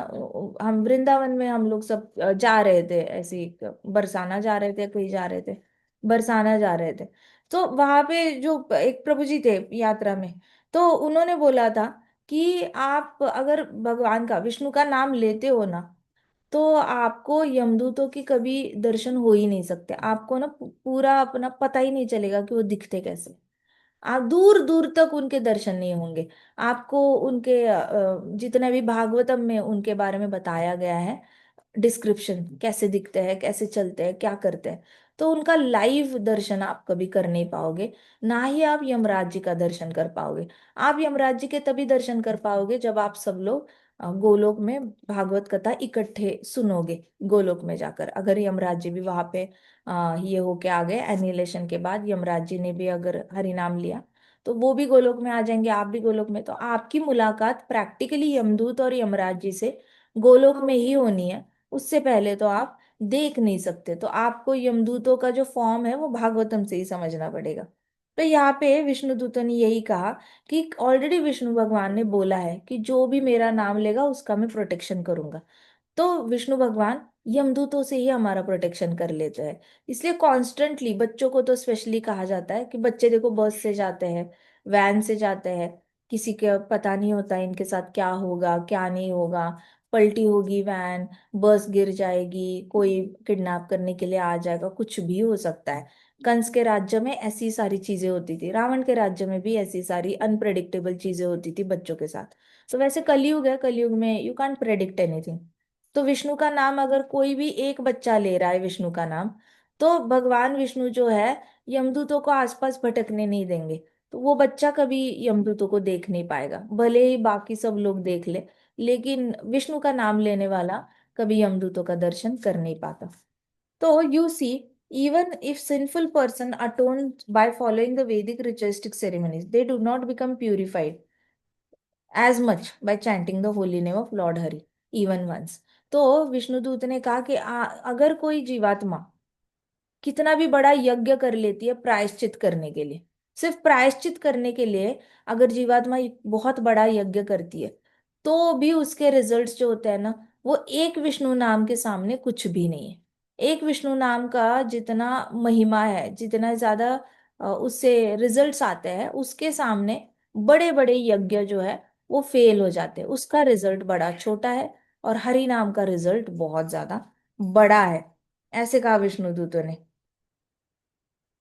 हम वृंदावन में हम लोग सब जा रहे थे, ऐसे ही बरसाना जा रहे थे, कहीं जा रहे थे, बरसाना जा रहे थे। तो वहां पे जो एक प्रभु जी थे यात्रा में, तो उन्होंने बोला था कि आप अगर भगवान का, विष्णु का नाम लेते हो ना, तो आपको यमदूतों की कभी दर्शन हो ही नहीं सकते। आपको ना पूरा अपना पता ही नहीं चलेगा कि वो दिखते कैसे। आप दूर दूर तक उनके दर्शन नहीं होंगे। आपको उनके जितने भी भागवतम में उनके बारे में बताया गया है, डिस्क्रिप्शन कैसे दिखते हैं, कैसे चलते हैं, क्या करते हैं, तो उनका लाइव दर्शन आप कभी कर नहीं पाओगे। ना ही आप यमराज जी का दर्शन कर पाओगे। आप यमराज जी के तभी दर्शन कर पाओगे जब आप सब लोग गोलोक में भागवत कथा इकट्ठे सुनोगे। गोलोक में जाकर अगर यमराज जी भी वहां पे ये होके आ गए, एनिलेशन के बाद यमराज जी ने भी अगर हरि नाम लिया, तो वो भी गोलोक में आ जाएंगे, आप भी गोलोक में। तो आपकी मुलाकात प्रैक्टिकली यमदूत और यमराज जी से गोलोक में ही होनी है। उससे पहले तो आप देख नहीं सकते। तो आपको यमदूतों का जो फॉर्म है वो भागवतम से ही समझना पड़ेगा। तो यहाँ पे विष्णु दूतों ने यही कहा कि ऑलरेडी विष्णु भगवान ने बोला है कि जो भी मेरा नाम लेगा उसका मैं प्रोटेक्शन करूंगा। तो विष्णु भगवान यमदूतों से ही हमारा प्रोटेक्शन कर लेते हैं। इसलिए कॉन्स्टेंटली बच्चों को तो स्पेशली कहा जाता है कि बच्चे देखो बस से जाते हैं, वैन से जाते हैं, किसी के पता नहीं होता इनके साथ क्या होगा क्या नहीं होगा। पलटी होगी वैन, बस गिर जाएगी, कोई किडनैप करने के लिए आ जाएगा, कुछ भी हो सकता है। कंस के राज्य में ऐसी सारी चीजें होती थी, रावण के राज्य में भी ऐसी सारी अनप्रेडिक्टेबल चीजें होती थी बच्चों के साथ। तो वैसे कलयुग है, कलयुग में यू कांट प्रेडिक्ट एनीथिंग। तो विष्णु का नाम अगर कोई भी एक बच्चा ले रहा है, विष्णु का नाम, तो भगवान विष्णु जो है यमदूतों को आसपास भटकने नहीं देंगे। तो वो बच्चा कभी यमदूतों को देख नहीं पाएगा, भले ही बाकी सब लोग देख ले, लेकिन विष्णु का नाम लेने वाला कभी यमदूतों का दर्शन कर नहीं पाता। तो you see, even if sinful person atoned by following the Vedic ritualistic ceremonies, they do not become purified as much by chanting the holy name of Lord Hari even once। तो विष्णुदूत ने कहा कि अगर कोई जीवात्मा कितना भी बड़ा यज्ञ कर लेती है प्रायश्चित करने के लिए, सिर्फ प्रायश्चित करने के लिए अगर जीवात्मा एक बहुत बड़ा यज्ञ करती है, तो भी उसके रिजल्ट्स जो होते हैं ना, वो एक विष्णु नाम के सामने कुछ भी नहीं है। एक विष्णु नाम का जितना महिमा है, जितना ज्यादा उससे रिजल्ट्स आते हैं, उसके सामने बड़े बड़े यज्ञ जो है वो फेल हो जाते हैं। उसका रिजल्ट बड़ा छोटा है और हरि नाम का रिजल्ट बहुत ज्यादा बड़ा है। ऐसे कहा विष्णुदूतों ने।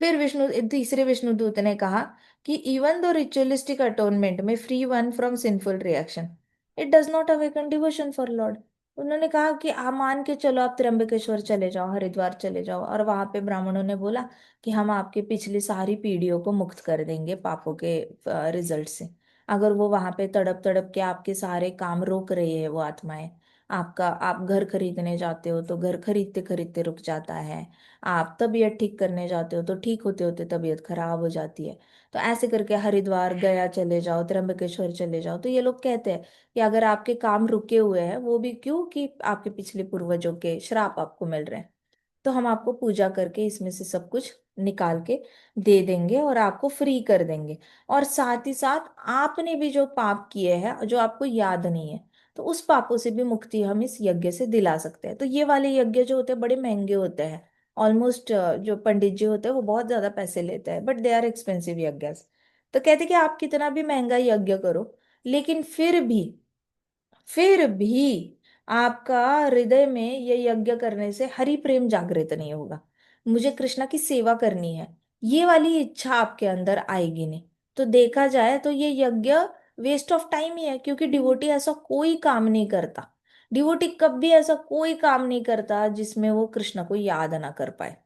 फिर विष्णु तीसरे विष्णुदूत ने कहा कि इवन दो रिचुअलिस्टिक अटोनमेंट में free one from sinful reaction, it does not awaken devotion for Lord. उन्होंने कहा कि आप मान के चलो, आप त्र्यंबकेश्वर चले जाओ, हरिद्वार चले जाओ, और वहां पे ब्राह्मणों ने बोला कि हम आपके पिछली सारी पीढ़ियों को मुक्त कर देंगे पापों के रिजल्ट से। अगर वो वहां पे तड़प तड़प के आपके सारे काम रोक रही है वो आत्माएं, आपका, आप घर खरीदने जाते हो तो घर खरीदते खरीदते रुक जाता है, आप तबीयत ठीक करने जाते हो तो ठीक होते होते तबीयत खराब हो जाती है, तो ऐसे करके हरिद्वार गया चले जाओ, त्र्यंबकेश्वर चले जाओ। तो ये लोग कहते हैं कि अगर आपके काम रुके हुए हैं, वो भी क्यों, कि आपके पिछले पूर्वजों के श्राप आपको मिल रहे हैं, तो हम आपको पूजा करके इसमें से सब कुछ निकाल के दे देंगे और आपको फ्री कर देंगे। और साथ ही साथ आपने भी जो पाप किए हैं जो आपको याद नहीं है, तो उस पापों से भी मुक्ति हम इस यज्ञ से दिला सकते हैं। तो ये वाले यज्ञ जो होते हैं बड़े महंगे होते हैं। ऑलमोस्ट जो पंडित जी होते हैं वो बहुत ज्यादा पैसे लेते हैं, बट दे आर एक्सपेंसिव यज्ञ। तो कहते हैं कि आप कितना भी महंगा यज्ञ करो, लेकिन फिर भी आपका हृदय में ये यज्ञ करने से हरि प्रेम जागृत नहीं होगा, मुझे कृष्णा की सेवा करनी है, ये वाली इच्छा आपके अंदर आएगी नहीं। तो देखा जाए तो ये यज्ञ वेस्ट ऑफ टाइम ही है, क्योंकि डिवोटी ऐसा कोई काम नहीं करता, डिवोटी कभी ऐसा कोई काम नहीं करता जिसमें वो कृष्ण को याद ना कर पाए।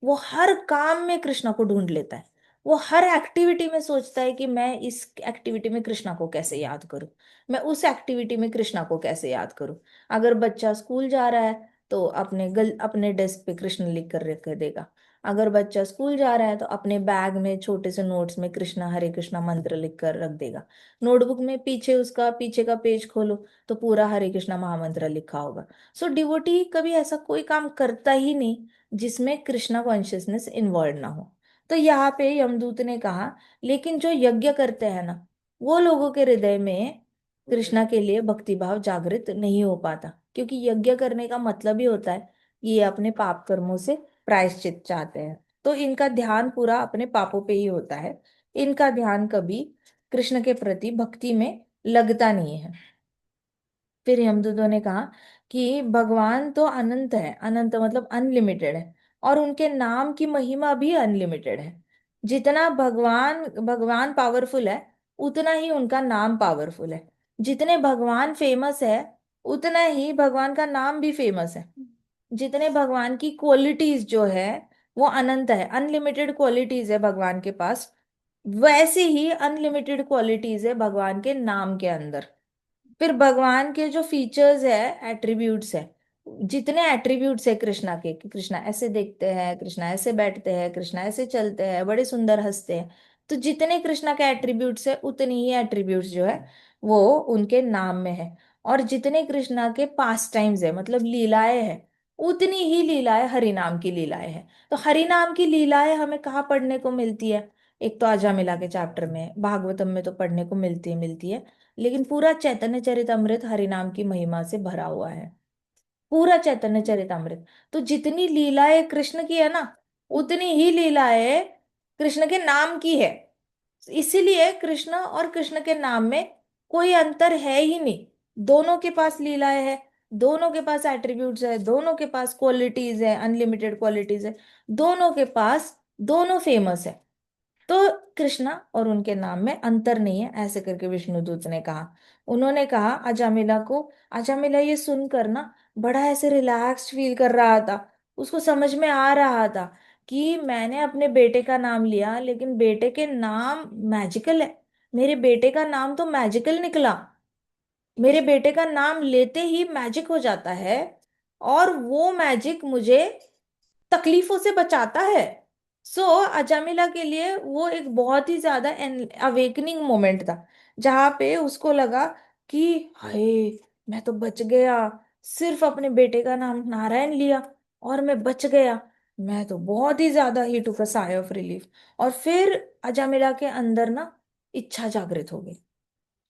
वो हर काम में कृष्णा को ढूंढ लेता है। वो हर एक्टिविटी में सोचता है कि मैं इस एक्टिविटी में कृष्णा को कैसे याद करूं, मैं उस एक्टिविटी में कृष्णा को कैसे याद करूं। अगर बच्चा स्कूल जा रहा है तो अपने डेस्क पे कृष्ण लिख कर रख देगा। अगर बच्चा स्कूल जा रहा है तो अपने बैग में छोटे से नोट्स में कृष्णा हरे कृष्णा मंत्र लिख कर रख देगा। नोटबुक में पीछे उसका पीछे का पेज खोलो तो पूरा हरे कृष्णा महामंत्र लिखा होगा। सो डिवोटी कभी ऐसा कोई काम करता ही नहीं जिसमें कृष्णा कॉन्शियसनेस इन्वॉल्व ना हो। तो यहाँ पे यमदूत ने कहा लेकिन जो यज्ञ करते हैं ना, वो लोगों के हृदय में कृष्णा के लिए भक्ति भाव जागृत नहीं हो पाता, क्योंकि यज्ञ करने का मतलब ही होता है कि ये अपने पाप कर्मों से प्रायश्चित चाहते हैं। तो इनका ध्यान पूरा अपने पापों पे ही होता है। इनका ध्यान कभी कृष्ण के प्रति भक्ति में लगता नहीं है। फिर यमदूतों ने कहा कि भगवान तो अनंत है, अनंत मतलब अनलिमिटेड है, और उनके नाम की महिमा भी अनलिमिटेड है। जितना भगवान भगवान पावरफुल है, उतना ही उनका नाम पावरफुल है। जितने भगवान फेमस है, उतना ही भगवान का नाम भी फेमस है। जितने भगवान की क्वालिटीज जो है वो अनंत है, अनलिमिटेड क्वालिटीज है भगवान के पास, वैसे ही अनलिमिटेड क्वालिटीज है भगवान के नाम के अंदर। फिर भगवान के जो फीचर्स है, एट्रीब्यूट्स है, जितने एट्रीब्यूट्स है कृष्णा के, कि कृष्णा ऐसे देखते हैं, कृष्णा ऐसे बैठते हैं, कृष्णा ऐसे चलते हैं, बड़े सुंदर हंसते हैं, तो जितने कृष्णा के एट्रीब्यूट्स है उतनी ही एट्रीब्यूट्स जो है वो उनके नाम में है। और जितने कृष्णा के पास टाइम्स है मतलब लीलाएं हैं, उतनी ही लीलाएं हरिनाम की लीलाएं हैं। तो हरिनाम की लीलाएं हमें कहाँ पढ़ने को मिलती है? एक तो आजामिला के चैप्टर में, भागवतम में तो पढ़ने को मिलती है, लेकिन पूरा चैतन्य चरितमृत हरिनाम की महिमा से भरा हुआ है। पूरा चैतन्य चरितमृत। तो जितनी लीलाएं कृष्ण की है ना, उतनी ही लीलाएं कृष्ण के नाम की है। इसीलिए कृष्ण और कृष्ण के नाम में कोई अंतर है ही नहीं। दोनों के पास लीलाएं है, दोनों के पास एट्रीब्यूट्स है, दोनों के पास क्वालिटीज है, अनलिमिटेड क्वालिटीज है, दोनों के पास, दोनों फेमस है। तो कृष्णा और उनके नाम में अंतर नहीं है, ऐसे करके विष्णुदूत ने कहा। उन्होंने कहा अजामिला को। अजामिला ये सुनकर ना बड़ा ऐसे रिलैक्स्ड फील कर रहा था। उसको समझ में आ रहा था कि मैंने अपने बेटे का नाम लिया, लेकिन बेटे के नाम मैजिकल है। मेरे बेटे का नाम तो मैजिकल निकला। मेरे बेटे का नाम लेते ही मैजिक हो जाता है, और वो मैजिक मुझे तकलीफों से बचाता है। सो अजामिला के लिए वो एक बहुत ही ज्यादा अवेकनिंग मोमेंट था, जहां पे उसको लगा कि हाय, मैं तो बच गया। सिर्फ अपने बेटे का नाम नारायण लिया और मैं बच गया। मैं तो बहुत ही ज्यादा ही टुक अ साय ऑफ रिलीफ। और फिर अजामिला के अंदर ना इच्छा जागृत हो गई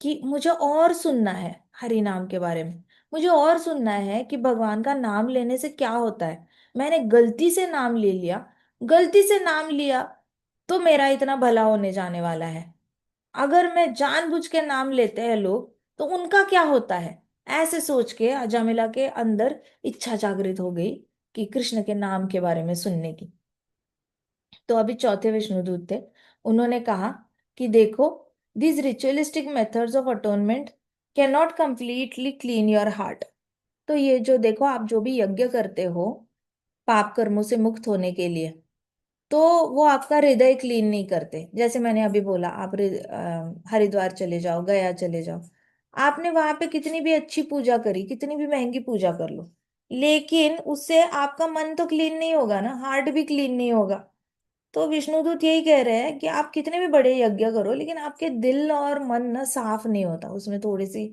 कि मुझे और सुनना है हरि नाम के बारे में। मुझे और सुनना है कि भगवान का नाम लेने से क्या होता है। मैंने गलती से नाम ले लिया, गलती से नाम लिया, तो मेरा इतना भला होने जाने वाला है। अगर मैं जानबूझ के नाम लेते हैं लोग, तो उनका क्या होता है? ऐसे सोच के अजामिला के अंदर इच्छा जागृत हो गई कि कृष्ण के नाम के बारे में सुनने की। तो अभी चौथे विष्णुदूत थे। उन्होंने कहा कि देखो, these ritualistic methods of atonement cannot completely clean your heart। तो ये जो देखो, आप जो भी यज्ञ करते हो पाप कर्मों से मुक्त होने के लिए, तो वो आपका हृदय क्लीन नहीं करते। जैसे मैंने अभी बोला, आप हरिद्वार चले जाओ, गया चले जाओ, आपने वहां पे कितनी भी अच्छी पूजा करी, कितनी भी महंगी पूजा कर लो, लेकिन उससे आपका मन तो क्लीन नहीं होगा ना, हार्ट भी क्लीन नहीं होगा। तो विष्णुदूत यही कह रहे हैं कि आप कितने भी बड़े यज्ञ करो, लेकिन आपके दिल और मन ना साफ नहीं होता, उसमें थोड़ी सी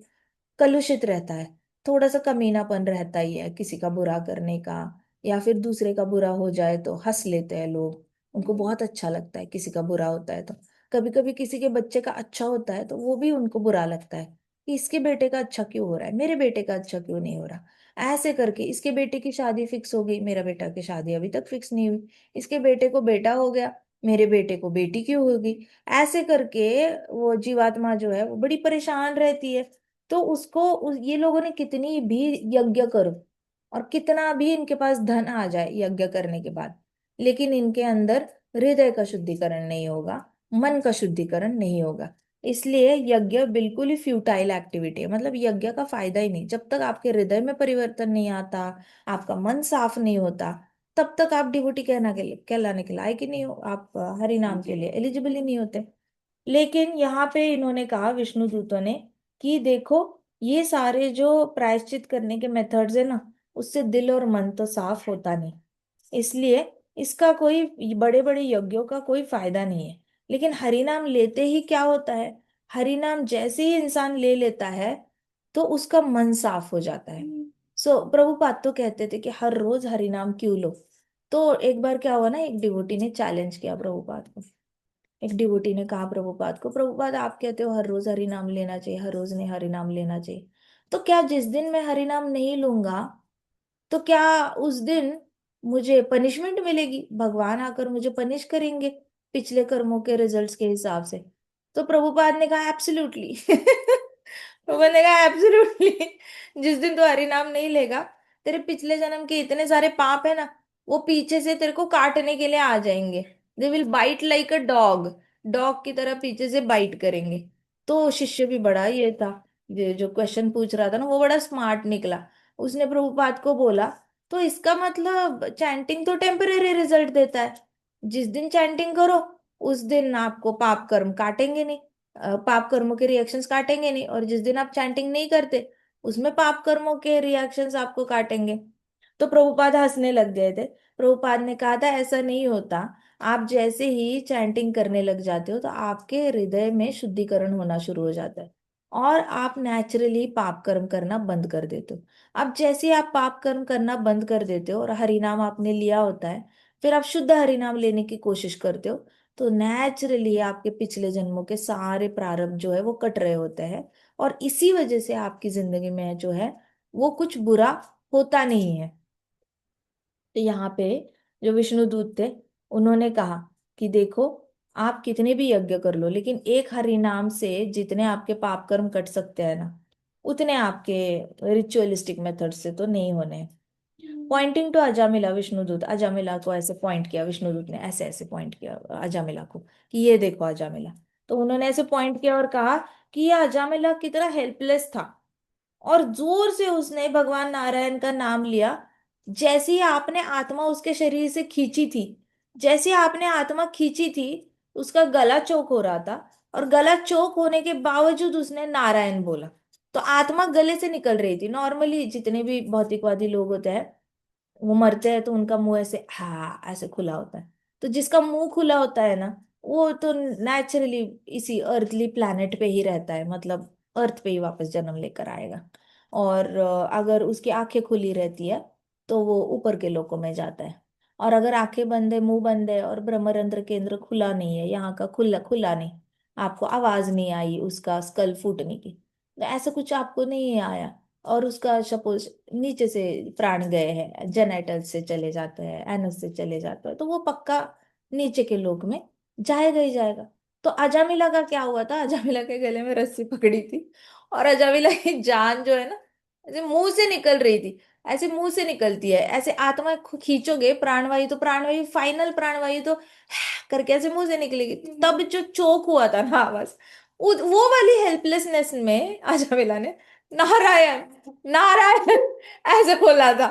कलुषित रहता है। थोड़ा सा कमीनापन रहता ही है किसी का बुरा करने का, या फिर दूसरे का बुरा हो जाए तो हंस लेते हैं लोग, उनको बहुत अच्छा लगता है किसी का बुरा होता है तो। कभी कभी किसी के बच्चे का अच्छा होता है तो वो भी उनको बुरा लगता है कि इसके बेटे का अच्छा क्यों हो रहा है, मेरे बेटे का अच्छा क्यों नहीं हो रहा। ऐसे करके इसके बेटे की शादी फिक्स हो गई, मेरा बेटा की शादी अभी तक फिक्स नहीं हुई। इसके बेटे को बेटा हो गया, मेरे बेटे को बेटी क्यों होगी। ऐसे करके वो जीवात्मा जो है वो बड़ी परेशान रहती है। तो ये लोगों ने कितनी भी यज्ञ करो और कितना भी इनके पास धन आ जाए यज्ञ करने के बाद, लेकिन इनके अंदर हृदय का शुद्धिकरण नहीं होगा, मन का शुद्धिकरण नहीं होगा। इसलिए यज्ञ बिल्कुल ही फ्यूटाइल एक्टिविटी है। मतलब यज्ञ का फायदा ही नहीं जब तक आपके हृदय में परिवर्तन नहीं आता, आपका मन साफ नहीं होता, तब तक आप डिवोटी कहलाने के लायक ही नहीं हो, आप हरि नाम के लिए एलिजिबल ही नहीं होते। लेकिन यहाँ पे इन्होंने कहा विष्णु दूतों ने कि देखो, ये सारे जो प्रायश्चित करने के मेथड्स है ना, उससे दिल और मन तो साफ होता नहीं। इसलिए इसका कोई बड़े बड़े यज्ञों का कोई फायदा नहीं है। लेकिन हरि नाम लेते ही क्या होता है, हरि नाम जैसे ही इंसान ले लेता है तो उसका मन साफ हो जाता है। सो प्रभुपाद तो कहते थे कि हर रोज हरि नाम क्यों लो। तो एक बार क्या हुआ ना, एक डिवोटी ने चैलेंज किया प्रभुपाद को। एक डिवोटी ने कहा प्रभुपाद को, प्रभुपाद आप कहते हो हर रोज हरि नाम लेना चाहिए, हर रोज ने हरि नाम लेना चाहिए, तो क्या जिस दिन मैं हरि नाम नहीं लूंगा तो क्या उस दिन मुझे पनिशमेंट मिलेगी, भगवान आकर मुझे पनिश करेंगे पिछले कर्मों के रिजल्ट्स के हिसाब से? तो प्रभुपाद ने कहा एब्सोल्युटली। प्रभुपाद ने कहा एब्सोल्युटली, जिस दिन तू हरि नाम नहीं लेगा, तेरे पिछले जन्म के इतने सारे पाप है ना, वो पीछे से तेरे को काटने के लिए आ जाएंगे। They will bite like a dog, dog की तरह पीछे से बाइट करेंगे। तो शिष्य भी बड़ा ये था, ये जो क्वेश्चन पूछ रहा था ना वो बड़ा स्मार्ट निकला। उसने प्रभुपाद को बोला, तो इसका मतलब चैंटिंग तो टेम्परेरी रिजल्ट देता है, जिस दिन चैंटिंग करो उस दिन आपको पाप कर्म काटेंगे नहीं, पाप कर्मों के रिएक्शंस काटेंगे नहीं, और जिस दिन आप चैंटिंग नहीं करते उसमें पाप कर्मों के रिएक्शंस आपको काटेंगे। तो प्रभुपाद हंसने लग गए थे। प्रभुपाद ने कहा था ऐसा नहीं होता, आप जैसे ही चैंटिंग करने लग जाते हो तो आपके हृदय में शुद्धिकरण होना शुरू हो जाता है और आप नेचुरली पाप कर्म करना बंद कर देते हो। अब जैसे ही आप पाप कर्म करना बंद कर देते हो और हरि नाम आपने लिया होता है, फिर आप शुद्ध हरि नाम लेने की कोशिश करते हो, तो नेचुरली आपके पिछले जन्मों के सारे प्रारब्ध जो है वो कट रहे होते हैं, और इसी वजह से आपकी जिंदगी में जो है वो कुछ बुरा होता नहीं है। तो यहाँ पे जो विष्णु दूत थे उन्होंने कहा कि देखो, आप कितने भी यज्ञ कर लो लेकिन एक हरि नाम से जितने आपके पाप कर्म कट सकते हैं ना, उतने आपके रिचुअलिस्टिक मेथड से तो नहीं होने। पॉइंटिंग टू अजामिला, विष्णुदूत अजामिला को ऐसे पॉइंट किया, विष्णुदूत ने ऐसे ऐसे पॉइंट किया अजामिला को कि ये देखो अजामिला। तो उन्होंने ऐसे पॉइंट किया और कहा कि ये अजामिला कितना हेल्पलेस था, और जोर से उसने भगवान नारायण का नाम लिया। जैसे ही आपने आत्मा उसके शरीर से खींची थी, जैसे ही आपने आत्मा खींची थी, उसका गला चोक हो रहा था, और गला चोक होने के बावजूद उसने नारायण बोला। तो आत्मा गले से निकल रही थी। नॉर्मली जितने भी भौतिकवादी लोग होते हैं वो मरते हैं तो उनका मुंह ऐसे हाँ ऐसे खुला होता है। तो जिसका मुंह खुला होता है ना, वो तो नेचुरली इसी अर्थली प्लैनेट पे ही रहता है, मतलब अर्थ पे ही वापस जन्म लेकर आएगा। और अगर उसकी आंखें खुली रहती है तो वो ऊपर के लोकों में जाता है। और अगर आंखें बंद है, मुंह बंद है और ब्रह्मरंध्र केंद्र खुला नहीं है, यहाँ का खुला खुला नहीं, आपको आवाज नहीं आई उसका स्कल फूटने की, तो ऐसा कुछ आपको नहीं आया, और उसका सपोज नीचे से प्राण गए हैं, जेनेटल से चले जाते हैं, एनस से चले जाते हैं, तो वो पक्का नीचे के लोक में जाएगा ही जाएगा। तो अजामिला का क्या हुआ था, अजामिला के गले में रस्सी पकड़ी थी और अजामिला की जान जो है ना ऐसे मुंह से निकल रही थी। ऐसे मुंह से निकलती है, ऐसे आत्मा खींचोगे प्राणवायु तो प्राणवायु, फाइनल प्राणवायु तो करके ऐसे मुंह से निकलेगी। तब जो चोक हुआ था ना आवाज, वो वाली हेल्पलेसनेस में अजामिला ने नारायण नारायण ऐसे बोला था।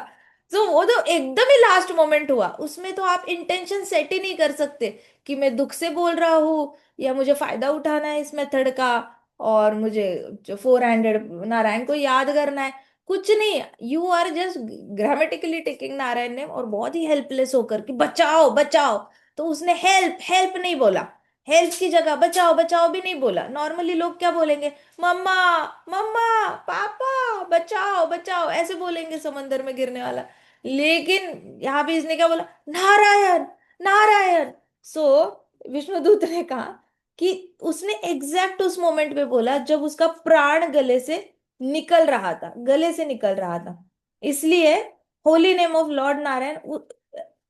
तो वो तो एकदम ही लास्ट मोमेंट हुआ, उसमें तो आप इंटेंशन सेट ही नहीं कर सकते कि मैं दुख से बोल रहा हूँ या मुझे फायदा उठाना है इस मेथड का, और मुझे जो 400 नारायण को याद करना है, कुछ नहीं। You are just grammatically taking Narayan name और बहुत ही हेल्पलेस होकर कि बचाओ बचाओ। तो उसने हेल्प हेल्प नहीं बोला, हेल्प की जगह बचाओ बचाओ भी नहीं बोला। नॉर्मली लोग क्या बोलेंगे, मम्मा मम्मा पापा बचाओ बचाओ ऐसे बोलेंगे समंदर में गिरने वाला। लेकिन यहाँ पे इसने क्या बोला, नारायण नारायण। सो विष्णुदूत ने कहा कि उसने एग्जैक्ट उस मोमेंट पे बोला जब उसका प्राण गले से निकल रहा था, गले से निकल रहा था। इसलिए holy name of Lord Narayan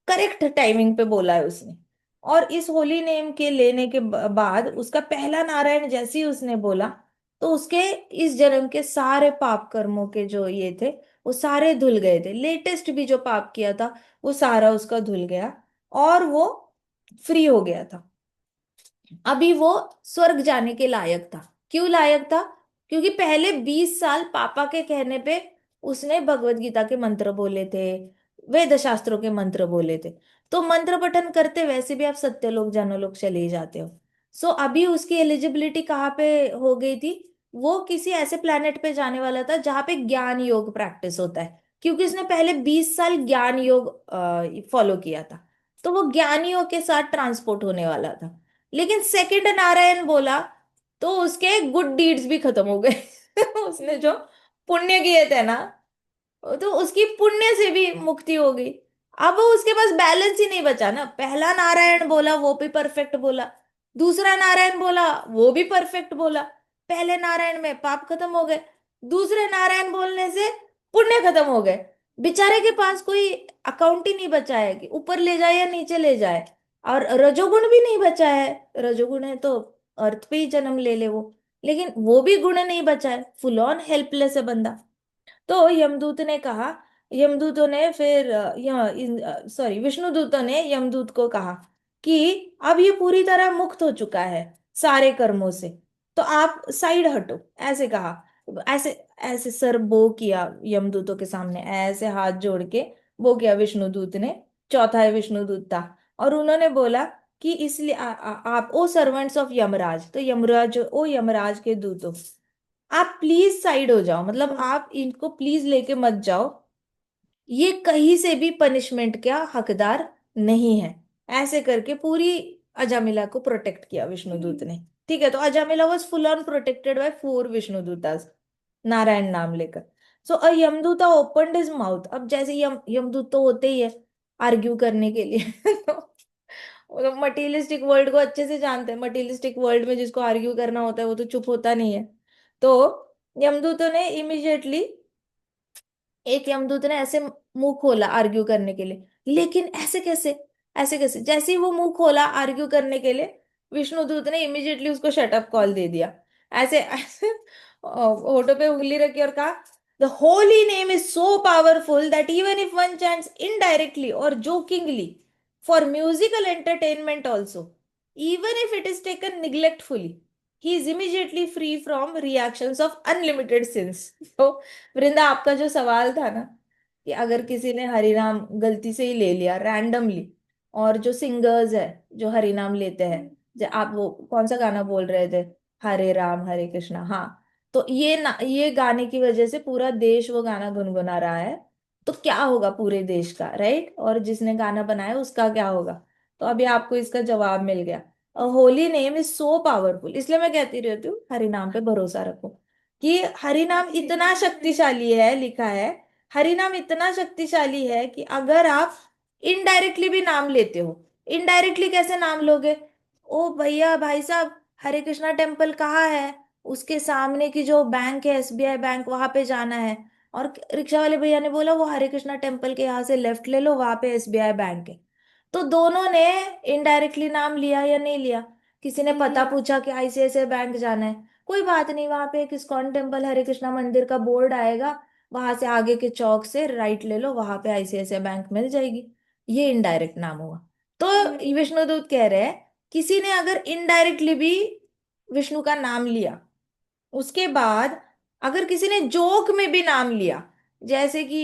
correct timing पे बोला है उसने। और इस होली नेम के लेने के बाद उसका पहला नारायण जैसे ही उसने बोला, तो उसके इस जन्म के सारे पाप कर्मों के जो ये थे वो सारे धुल गए थे। लेटेस्ट भी जो पाप किया था वो सारा उसका धुल गया और वो फ्री हो गया था। अभी वो स्वर्ग जाने के लायक था। क्यों लायक था? क्योंकि पहले 20 साल पापा के कहने पे उसने भगवत गीता के मंत्र बोले थे, वेद शास्त्रों के मंत्र बोले थे। तो मंत्र पठन करते वैसे भी आप सत्यलोक जनोलोक चले ही जाते हो। सो अभी उसकी एलिजिबिलिटी कहाँ पे हो गई थी, वो किसी ऐसे प्लेनेट पे जाने वाला था जहां पे ज्ञान योग प्रैक्टिस होता है, क्योंकि उसने पहले 20 साल ज्ञान योग फॉलो किया था। तो वो ज्ञानियों के साथ ट्रांसपोर्ट होने वाला था। लेकिन सेकंड नारायण बोला तो उसके गुड डीड्स भी खत्म हो गए। उसने जो पुण्य किए थे ना, तो उसकी पुण्य से भी मुक्ति हो गई। अब उसके पास बैलेंस ही नहीं बचा ना, पहला नारायण बोला वो भी परफेक्ट बोला, दूसरा नारायण बोला वो भी परफेक्ट बोला। पहले नारायण में पाप खत्म हो गए, दूसरे नारायण बोलने से पुण्य खत्म हो गए। बेचारे के पास कोई अकाउंट ही नहीं बचा है कि ऊपर ले जाए या नीचे ले जाए। और रजोगुण भी नहीं बचा है, रजोगुण है तो अर्थ पे ही जन्म ले ले वो, लेकिन वो भी गुण नहीं बचा है, फुल ऑन हेल्पलेस है बंदा। तो यमदूत ने कहा, यमदूतों ने फिर सॉरी विष्णुदूतों ने यमदूत को कहा कि अब ये पूरी तरह मुक्त हो चुका है सारे कर्मों से, तो आप साइड हटो, ऐसे कहा। ऐसे ऐसे सर बो किया यमदूतों के सामने, ऐसे हाथ जोड़ के बो किया विष्णुदूत ने, चौथा है विष्णुदूत था। और उन्होंने बोला कि इसलिए आप ओ सर्वेंट्स ऑफ यमराज, तो यमराज, ओ यमराज के दूतों, आप प्लीज साइड हो जाओ, मतलब आप इनको प्लीज लेके मत जाओ, ये कहीं से भी पनिशमेंट का हकदार नहीं है। ऐसे करके पूरी अजामिला को प्रोटेक्ट किया विष्णुदूत ने। ठीक है, तो Ajamila was full on protected by four Vishnudutas, Narayana नाम लेकर। So a Yamaduta opened his mouth, अब जैसे यमदूत तो होते ही है आर्ग्यू करने के लिए। तो मटीरियलिस्टिक वर्ल्ड को अच्छे से जानते हैं, मटीरियलिस्टिक वर्ल्ड में जिसको आर्ग्यू करना होता है वो तो चुप होता नहीं है। तो यमदूतों ने इमिडिएटली, एक यमदूत ने ऐसे मुंह खोला आर्ग्यू करने के लिए, लेकिन ऐसे कैसे, ऐसे कैसे, जैसे ही वो मुंह खोला आर्ग्यू करने के लिए, विष्णुदूत ने इमिडिएटली उसको शटअप कॉल दे दिया। ऐसे ऐसे होठों पे उंगली रखी और कहा, the holy name is so powerful that even if one chants indirectly or jokingly for musical entertainment also, even if it is taken neglectfully, he is immediately free from reactions of unlimited sins. तो वृंदा, आपका जो सवाल था ना कि अगर किसी ने हरिनाम गलती से ही ले लिया रैंडमली, और जो सिंगर्स है जो हरिनाम लेते हैं, जो आप वो कौन सा गाना बोल रहे थे, हरे राम हरे कृष्णा, हाँ, तो ये ना, ये गाने की वजह से पूरा देश वो गाना गुनगुना रहा है, तो क्या होगा पूरे देश का, राइट, और जिसने गाना बनाया उसका क्या होगा। तो अभी आपको इसका जवाब मिल गया। Holi name is so powerful, इसलिए मैं कहती रहती हूँ हरि नाम पे भरोसा रखो, कि हरि नाम इतना शक्तिशाली है, लिखा है हरि नाम इतना शक्तिशाली है कि अगर आप इनडायरेक्टली भी नाम लेते हो, इनडायरेक्टली कैसे नाम लोगे, ओ भैया भाई साहब, हरे कृष्णा टेम्पल कहाँ है, उसके सामने की जो बैंक है एसबीआई बैंक, वहां पे जाना है। और रिक्शा वाले भैया ने बोला वो हरे कृष्णा टेम्पल के यहाँ से लेफ्ट ले लो, वहां पे एसबीआई बैंक है। तो दोनों ने इनडायरेक्टली नाम लिया या नहीं लिया। किसी ने पता पूछा कि आईसीआईसीआई बैंक जाना है, कोई बात नहीं, वहां पे एक इस्कॉन टेम्पल हरे कृष्णा मंदिर का बोर्ड आएगा, वहां से आगे के चौक से राइट ले लो, वहां पे आईसीआईसीआई बैंक मिल जाएगी। ये इनडायरेक्ट नाम हुआ। तो विष्णुदूत कह रहे हैं, किसी ने अगर इनडायरेक्टली भी विष्णु का नाम लिया, उसके बाद अगर किसी ने जोक में भी नाम लिया, जैसे कि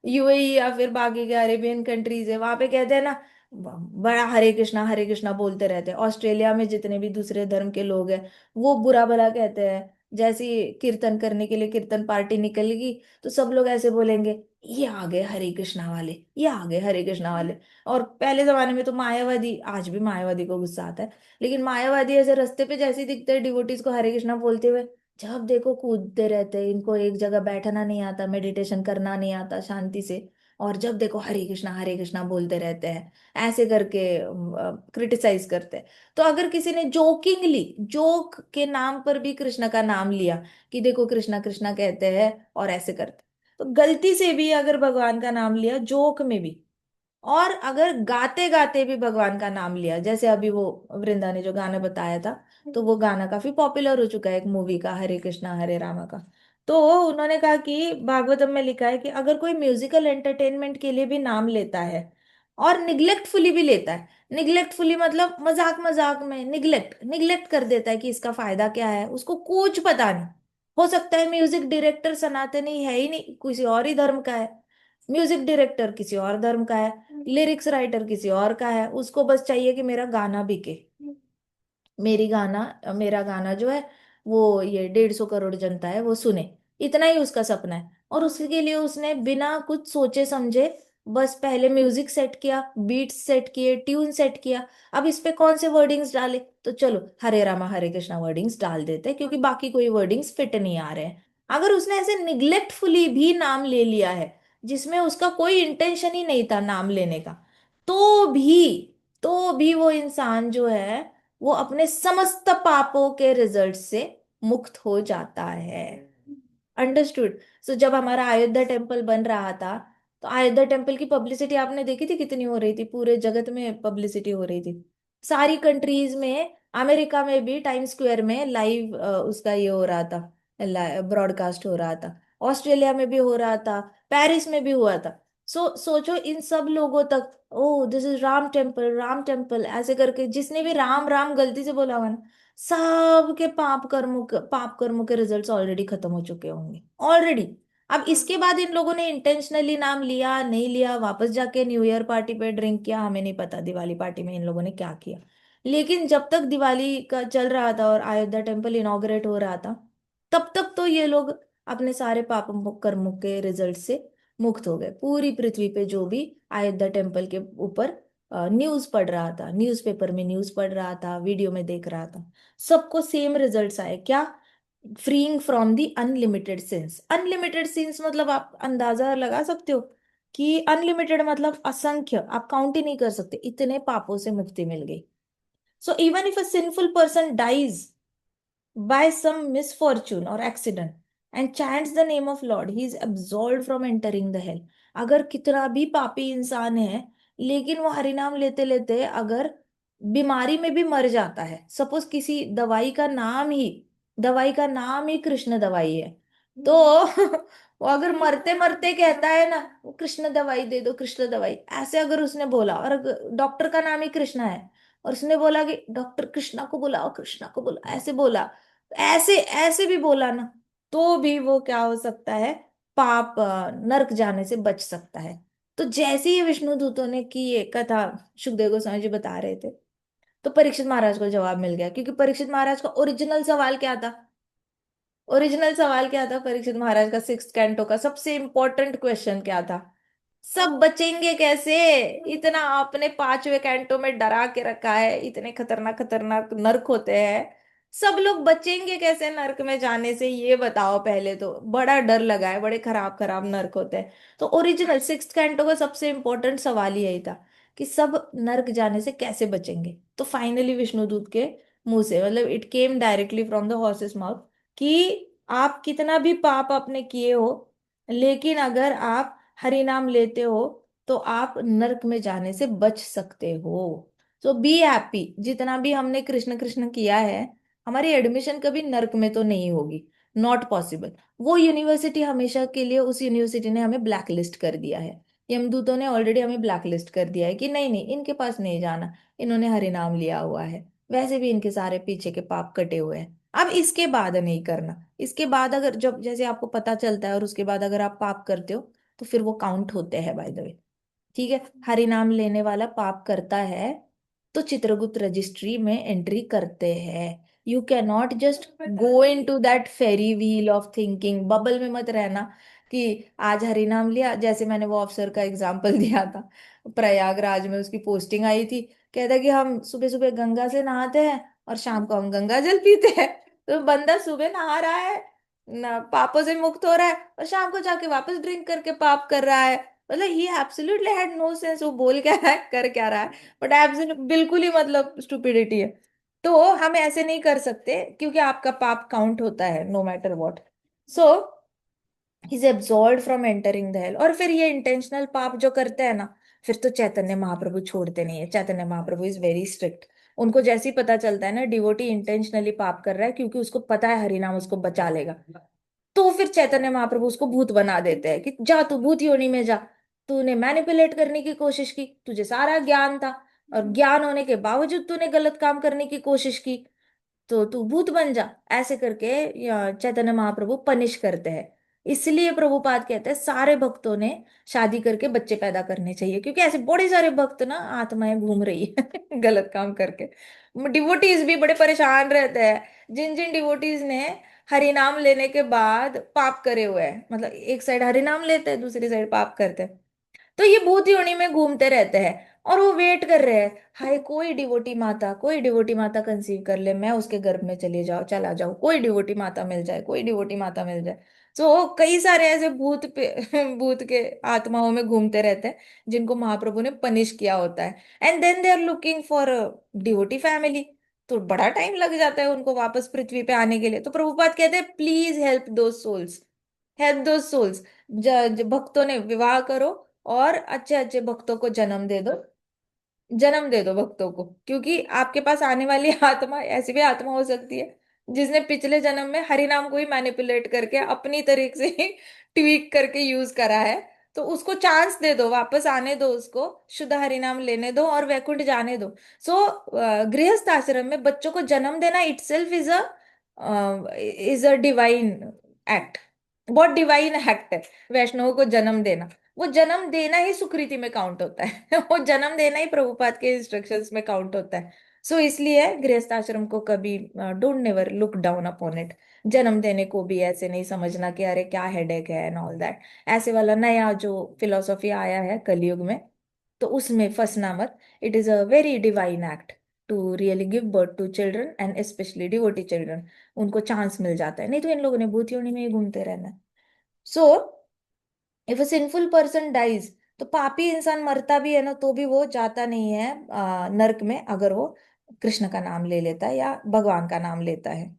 यूएई या फिर बाकी के अरेबियन कंट्रीज है, वहां पे कहते हैं ना, बड़ा हरे कृष्णा बोलते रहते हैं। ऑस्ट्रेलिया में जितने भी दूसरे धर्म के लोग हैं वो बुरा भला कहते हैं, जैसे ही कीर्तन करने के लिए कीर्तन पार्टी निकलेगी तो सब लोग ऐसे बोलेंगे, ये आ गए हरे कृष्णा वाले, ये आ गए हरे कृष्णा वाले। और पहले जमाने में तो मायावादी, आज भी मायावादी को गुस्सा आता है, लेकिन मायावादी ऐसे रास्ते पे जैसे ही दिखते हैं डिवोटीज को हरे कृष्णा बोलते हुए, जब देखो कूदते रहते हैं, इनको एक जगह बैठना नहीं आता, मेडिटेशन करना नहीं आता शांति से, और जब देखो हरे कृष्णा बोलते रहते हैं, ऐसे करके क्रिटिसाइज करते हैं। तो अगर किसी ने जोकिंगली, जोक के नाम पर भी कृष्ण का नाम लिया कि देखो कृष्णा कृष्णा कहते हैं और ऐसे करते, तो गलती से भी अगर भगवान का नाम लिया जोक में भी, और अगर गाते गाते भी भगवान का नाम लिया, जैसे अभी वो वृंदा ने जो गाना बताया था, तो वो गाना काफी पॉपुलर हो चुका है एक मूवी का, हरे कृष्णा हरे रामा का। तो उन्होंने कहा कि भागवतम में लिखा है कि अगर कोई म्यूजिकल एंटरटेनमेंट के लिए भी नाम लेता है और निग्लेक्टफुली भी लेता है, निग्लेक्टफुली मतलब मजाक मजाक में, निग्लेक्ट निग्लेक्ट कर देता है कि इसका फायदा क्या है, उसको कुछ पता नहीं, हो सकता है म्यूजिक डायरेक्टर सनातनी है ही नहीं, किसी और ही धर्म का है, म्यूजिक डायरेक्टर किसी और धर्म का है, लिरिक्स राइटर किसी और का है, उसको बस चाहिए कि मेरा गाना बिके, मेरा गाना जो है वो ये 150 करोड़ जनता है वो सुने, इतना ही उसका सपना है। और उसके लिए उसने बिना कुछ सोचे समझे बस पहले म्यूजिक सेट किया, बीट्स सेट किए, ट्यून सेट किया, अब इस पे कौन से वर्डिंग्स डाले, तो चलो हरे रामा हरे कृष्णा वर्डिंग्स डाल देते हैं क्योंकि बाकी कोई वर्डिंग्स फिट नहीं आ रहे हैं। अगर उसने ऐसे निग्लेक्टफुली भी नाम ले लिया है जिसमें उसका कोई इंटेंशन ही नहीं था नाम लेने का, तो भी वो इंसान जो है वो अपने समस्त पापों के रिजल्ट से मुक्त हो जाता है। अंडरस्टूड। सो जब हमारा अयोध्या टेम्पल बन रहा था, तो अयोध्या टेम्पल की पब्लिसिटी आपने देखी थी कितनी हो रही थी, पूरे जगत में पब्लिसिटी हो रही थी, सारी कंट्रीज में, अमेरिका में भी टाइम स्क्वायर में लाइव उसका ये हो रहा था, ब्रॉडकास्ट हो रहा था, ऑस्ट्रेलिया में भी हो रहा था, पेरिस में भी हुआ था। सोचो इन सब लोगों तक, oh this is Ram temple, Ram temple ऐसे करके जिसने भी राम राम गलती से बोला हुआ ना, सबके पाप कर्मों के रिजल्ट्स ऑलरेडी खत्म हो चुके होंगे ऑलरेडी। अब इसके बाद इन लोगों ने इंटेंशनली नाम लिया नहीं लिया, वापस जाके न्यू ईयर पार्टी पे ड्रिंक किया, हमें नहीं पता दिवाली पार्टी में इन लोगों ने क्या किया। लेकिन जब तक दिवाली का चल रहा था और अयोध्या टेम्पल इनॉग्रेट हो रहा था, तब तक तो ये लोग अपने सारे पाप कर्मों के रिजल्ट से मुक्त हो गए। पूरी पृथ्वी पे जो भी अयोध्या टेम्पल के ऊपर न्यूज पढ़ रहा था, न्यूज़पेपर में न्यूज पढ़ रहा था, वीडियो में देख रहा था, सबको सेम रिजल्ट्स आए। क्या? Freeing from the unlimited since. Unlimited since मतलब आप अंदाजा लगा सकते हो कि अनलिमिटेड मतलब असंख्य, आप काउंट ही नहीं कर सकते, इतने पापों से मुक्ति मिल गई। So even if a sinful person dies by some misfortune or accident and chants the name of Lord, he is absolved from entering the hell। अगर कितना भी पापी इंसान है लेकिन वो हरिनाम लेते लेते अगर बीमारी में भी मर जाता है, सपोज किसी दवाई का नाम ही कृष्ण दवाई है, तो वो अगर मरते मरते कहता है ना, वो कृष्ण दवाई दे दो, कृष्ण दवाई, ऐसे अगर उसने बोला, और डॉक्टर का नाम ही कृष्णा है और उसने बोला कि डॉक्टर कृष्णा को बुलाओ, कृष्णा को बुलाओ, ऐसे बोला, ऐसे ऐसे भी बोला ना, तो भी वो क्या हो सकता है, पाप नरक जाने से बच सकता है। तो जैसे ही विष्णु दूतों ने की ये कथा सुखदेव गोस्वामी जी बता रहे थे, तो परीक्षित महाराज को जवाब मिल गया, क्योंकि परीक्षित महाराज का ओरिजिनल सवाल क्या था, परीक्षित महाराज का सिक्स्थ कैंटो का सबसे इंपॉर्टेंट क्वेश्चन क्या था? सब बचेंगे कैसे? इतना आपने पांचवे कैंटो में डरा के रखा है, इतने खतरनाक खतरनाक नर्क होते हैं, सब लोग बचेंगे कैसे नर्क में जाने से, ये बताओ। पहले तो बड़ा डर लगा है, बड़े खराब खराब नर्क होते हैं। तो ओरिजिनल सिक्स्थ कैंटो का सबसे इंपॉर्टेंट सवाल यही था कि सब नर्क जाने से कैसे बचेंगे। तो फाइनली विष्णुदूत के मुंह से, मतलब it came directly from the horses mouth, कि आप कितना भी पाप आपने किए हो, लेकिन अगर आप हरि नाम लेते हो तो आप नरक में जाने से बच सकते हो। तो बी हैप्पी, जितना भी हमने कृष्ण कृष्ण किया है, हमारी एडमिशन कभी नरक में तो नहीं होगी, नॉट पॉसिबल। वो यूनिवर्सिटी हमेशा के लिए, उस यूनिवर्सिटी ने हमें ब्लैक लिस्ट कर दिया है, यमदूतों ने ऑलरेडी हमें ब्लैक लिस्ट कर दिया है कि नहीं नहीं इनके पास नहीं जाना, इन्होंने हरि नाम लिया हुआ है, वैसे भी इनके सारे पीछे के पाप कटे हुए हैं। अब इसके बाद नहीं करना, इसके बाद अगर जब जैसे आपको पता चलता है और उसके बाद अगर आप पाप करते हो तो फिर वो काउंट होते हैं, बाय द वे। ठीक है, हरि नाम लेने वाला पाप करता है तो चित्रगुप्त रजिस्ट्री में एंट्री करते हैं। You can not just go into that ferris wheel of thinking, bubble में मत रहना कि आज हरि नाम लिया। जैसे मैंने वो अफसर का एग्जाम्पल दिया था, प्रयागराज में उसकी पोस्टिंग आई थी, कहता कि हम सुबह सुबह गंगा से नहाते हैं और शाम को हम गंगा जल पीते हैं। तो बंदा सुबह नहा रहा है, ना पापों से मुक्त हो रहा है, और शाम को जाके वापस ड्रिंक करके पाप कर रहा है। मतलब ही एब्सोल्युटली हैड नो सेंस, वो बोल क्या रहा है कर क्या रहा है, बट एब्सोल्यूट बिल्कुल ही मतलब स्टुपिडिटी है। तो हम ऐसे नहीं कर सकते क्योंकि आपका पाप काउंट होता है no matter what. So is absolve from entering the hell. और फिर ये इंटेंशनल पाप जो करते हैं ना, फिर तो चैतन्य महाप्रभु छोड़ते नहीं है। Chaitanya Mahaprabhu is very strict. उनको जैसे ही पता चलता है ना डिवोटी इंटेंशनली पाप कर रहा है, क्योंकि उसको पता है हरिनाम उसको बचा लेगा, तो फिर चैतन्य महाप्रभु उसको भूत बना देते हैं कि जा तू भूत योनि में जा, तूने मैनिपुलेट करने की कोशिश की, तुझे सारा ज्ञान था और ज्ञान होने के बावजूद तूने गलत काम करने की कोशिश की, तो तू भूत बन जा, ऐसे करके चैतन्य महाप्रभु पनिश करते हैं। इसलिए प्रभुपाद कहते हैं सारे भक्तों ने शादी करके बच्चे पैदा करने चाहिए, क्योंकि ऐसे बड़े सारे भक्त ना आत्माएं घूम रही है गलत काम करके। डिवोटीज भी बड़े परेशान रहते हैं, जिन जिन डिवोटीज ने हरि नाम लेने के बाद पाप करे हुए हैं, मतलब एक साइड हरि नाम लेते हैं दूसरी साइड पाप करते हैं, तो ये भूत योनि में घूमते रहते हैं और वो वेट कर रहे हैं, हाय कोई डिवोटी माता कंसीव कर ले, मैं उसके गर्भ में चला जाऊं, कोई डिवोटी माता मिल जाए, कोई डिवोटी माता मिल जाए। तो कई सारे ऐसे भूत पे भूत के आत्माओं में घूमते रहते हैं जिनको महाप्रभु ने पनिश किया होता है। And then they are looking for devotee family. तो बड़ा टाइम लग जाता है उनको वापस पृथ्वी पे आने के लिए। तो प्रभुपाद कहते हैं प्लीज हेल्प दो सोल्स, हेल्प दो सोल्स। भक्तों ने विवाह करो और अच्छे अच्छे भक्तों को जन्म दे दो, जन्म दे दो भक्तों को, क्योंकि आपके पास आने वाली आत्मा ऐसी भी आत्मा हो सकती है जिसने पिछले जन्म में हरि नाम को ही मैनिपुलेट करके अपनी तरीके से ही ट्वीक करके यूज करा है। तो उसको चांस दे दो, वापस आने दो, उसको शुद्ध हरि नाम लेने दो और वैकुंठ जाने दो। सो गृहस्थ आश्रम में बच्चों को जन्म देना itself is a divine act. बहुत डिवाइन एक्ट है वैष्णव को जन्म देना। वो जन्म देना ही सुकृति में काउंट होता है वो जन्म देना ही प्रभुपाद के इंस्ट्रक्शंस में काउंट होता है। सो इसलिए गृहस्थ आश्रम को कभी don't never look down upon it. जन्म देने को भी ऐसे नहीं समझना कि अरे क्या हेडेक है एंड ऑल दैट। ऐसे वाला नया जो फिलोसॉफी आया है कलयुग में, तो उसमें फंसना मत। It is a very divine act to really give birth to children and especially devotee children. उनको चांस मिल जाता है, नहीं तो इन लोगों ने भूत योनि में ही घूमते रहना है। So if a sinful person dies, तो पापी इंसान मरता भी है ना तो भी वो जाता नहीं है नरक में, अगर वो कृष्ण का नाम ले लेता है या भगवान का नाम लेता है।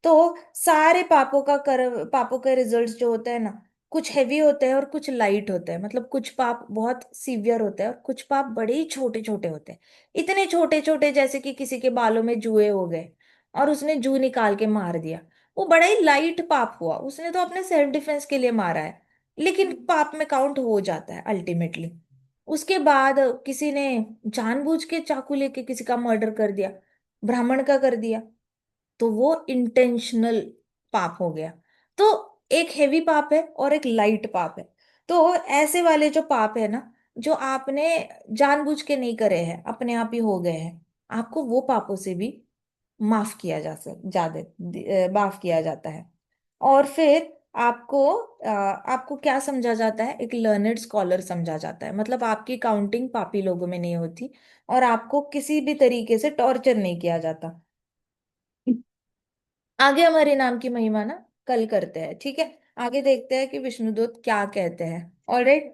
तो सारे पापों के रिजल्ट्स जो होते हैं ना, कुछ हैवी होते हैं और कुछ लाइट होते हैं। मतलब कुछ पाप बहुत सीवियर होते हैं और कुछ पाप बड़े ही छोटे छोटे होते हैं। इतने छोटे छोटे जैसे कि किसी के बालों में जुए हो गए और उसने जू निकाल के मार दिया, वो बड़ा ही लाइट पाप हुआ, उसने तो अपने सेल्फ डिफेंस के लिए मारा है, लेकिन पाप में काउंट हो जाता है अल्टीमेटली। उसके बाद किसी ने जानबूझ के चाकू लेके किसी का मर्डर कर दिया, ब्राह्मण का कर दिया, तो वो इंटेंशनल पाप हो गया। तो एक हेवी पाप है और एक लाइट पाप है। तो ऐसे वाले जो पाप है ना, जो आपने जानबूझ के नहीं करे हैं, अपने आप ही हो गए हैं, आपको वो पापों से भी माफ किया जा सक ज्यादा माफ किया जाता है। और फिर आपको क्या समझा जाता है, एक लर्नेड स्कॉलर समझा जाता है। मतलब आपकी काउंटिंग पापी लोगों में नहीं होती और आपको किसी भी तरीके से टॉर्चर नहीं किया जाता। आगे हमारे नाम की महिमा ना कल करते हैं, ठीक है। आगे देखते हैं कि विष्णुदूत क्या कहते हैं। ऑलराइट।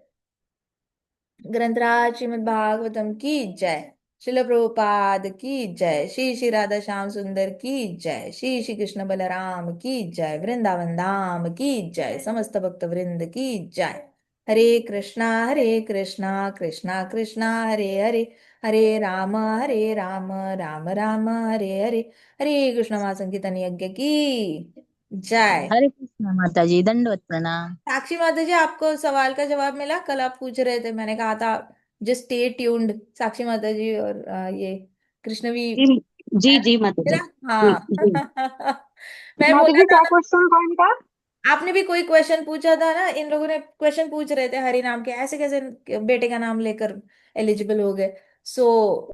ग्रंथराज श्रीमद् भागवतम की जय। शिल प्रभुपाद की जय। श्री श्री राधा श्याम सुंदर की जय। श्री श्री कृष्ण बलराम की जय। वृंदावन धाम की जय। समस्त भक्त वृंद की जय। हरे कृष्णा कृष्णा कृष्णा हरे हरे, हरे राम राम राम हरे हरे। हरे कृष्ण महासंकीर्तन यज्ञ की जय। हरे कृष्णा माता जी, दंडवत प्रणाम। साक्षी माता जी, आपको सवाल का जवाब मिला? कल आप पूछ रहे थे, मैंने कहा था जस्ट स्टे ट्यून्ड। साक्षी माता जी और ये कृष्णवी जी जी जी माता जी। मिला। जी हाँ जी। मैं माता बोला जी, था क्या ना, क्वेश्चन था इनका? आपने भी कोई क्वेश्चन पूछा था ना, इन लोगों ने क्वेश्चन पूछ रहे थे हरि नाम के, ऐसे कैसे बेटे का नाम लेकर एलिजिबल हो गए।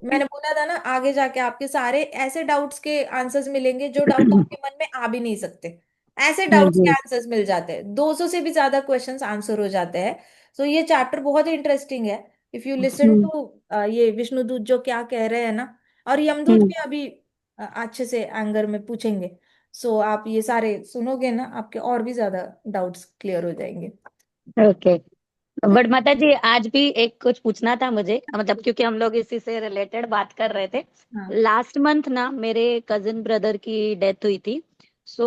मैंने बोला था ना, आगे जाके आपके सारे ऐसे डाउट्स के आंसर्स मिलेंगे जो डाउट आपके मन में आ भी नहीं सकते। ऐसे डाउट्स के जी आंसर्स मिल जाते हैं, 200 से भी ज्यादा क्वेश्चंस आंसर हो जाते हैं। ये चैप्टर बहुत इंटरेस्टिंग है। If you listen hmm to ये विष्णुदूत जो क्या कह रहे हैं ना, और यमदूत हम्म। भी अभी अच्छे से एंगर में पूछेंगे। आप ये सारे सुनोगे ना, आपके और भी ज्यादा डाउट्स क्लियर हो जाएंगे। ओके। बट माता जी, आज भी एक कुछ पूछना था मुझे, मतलब क्योंकि हम लोग इसी से रिलेटेड बात कर रहे थे। हाँ। लास्ट मंथ ना मेरे कजिन ब्रदर की डेथ हुई थी। सो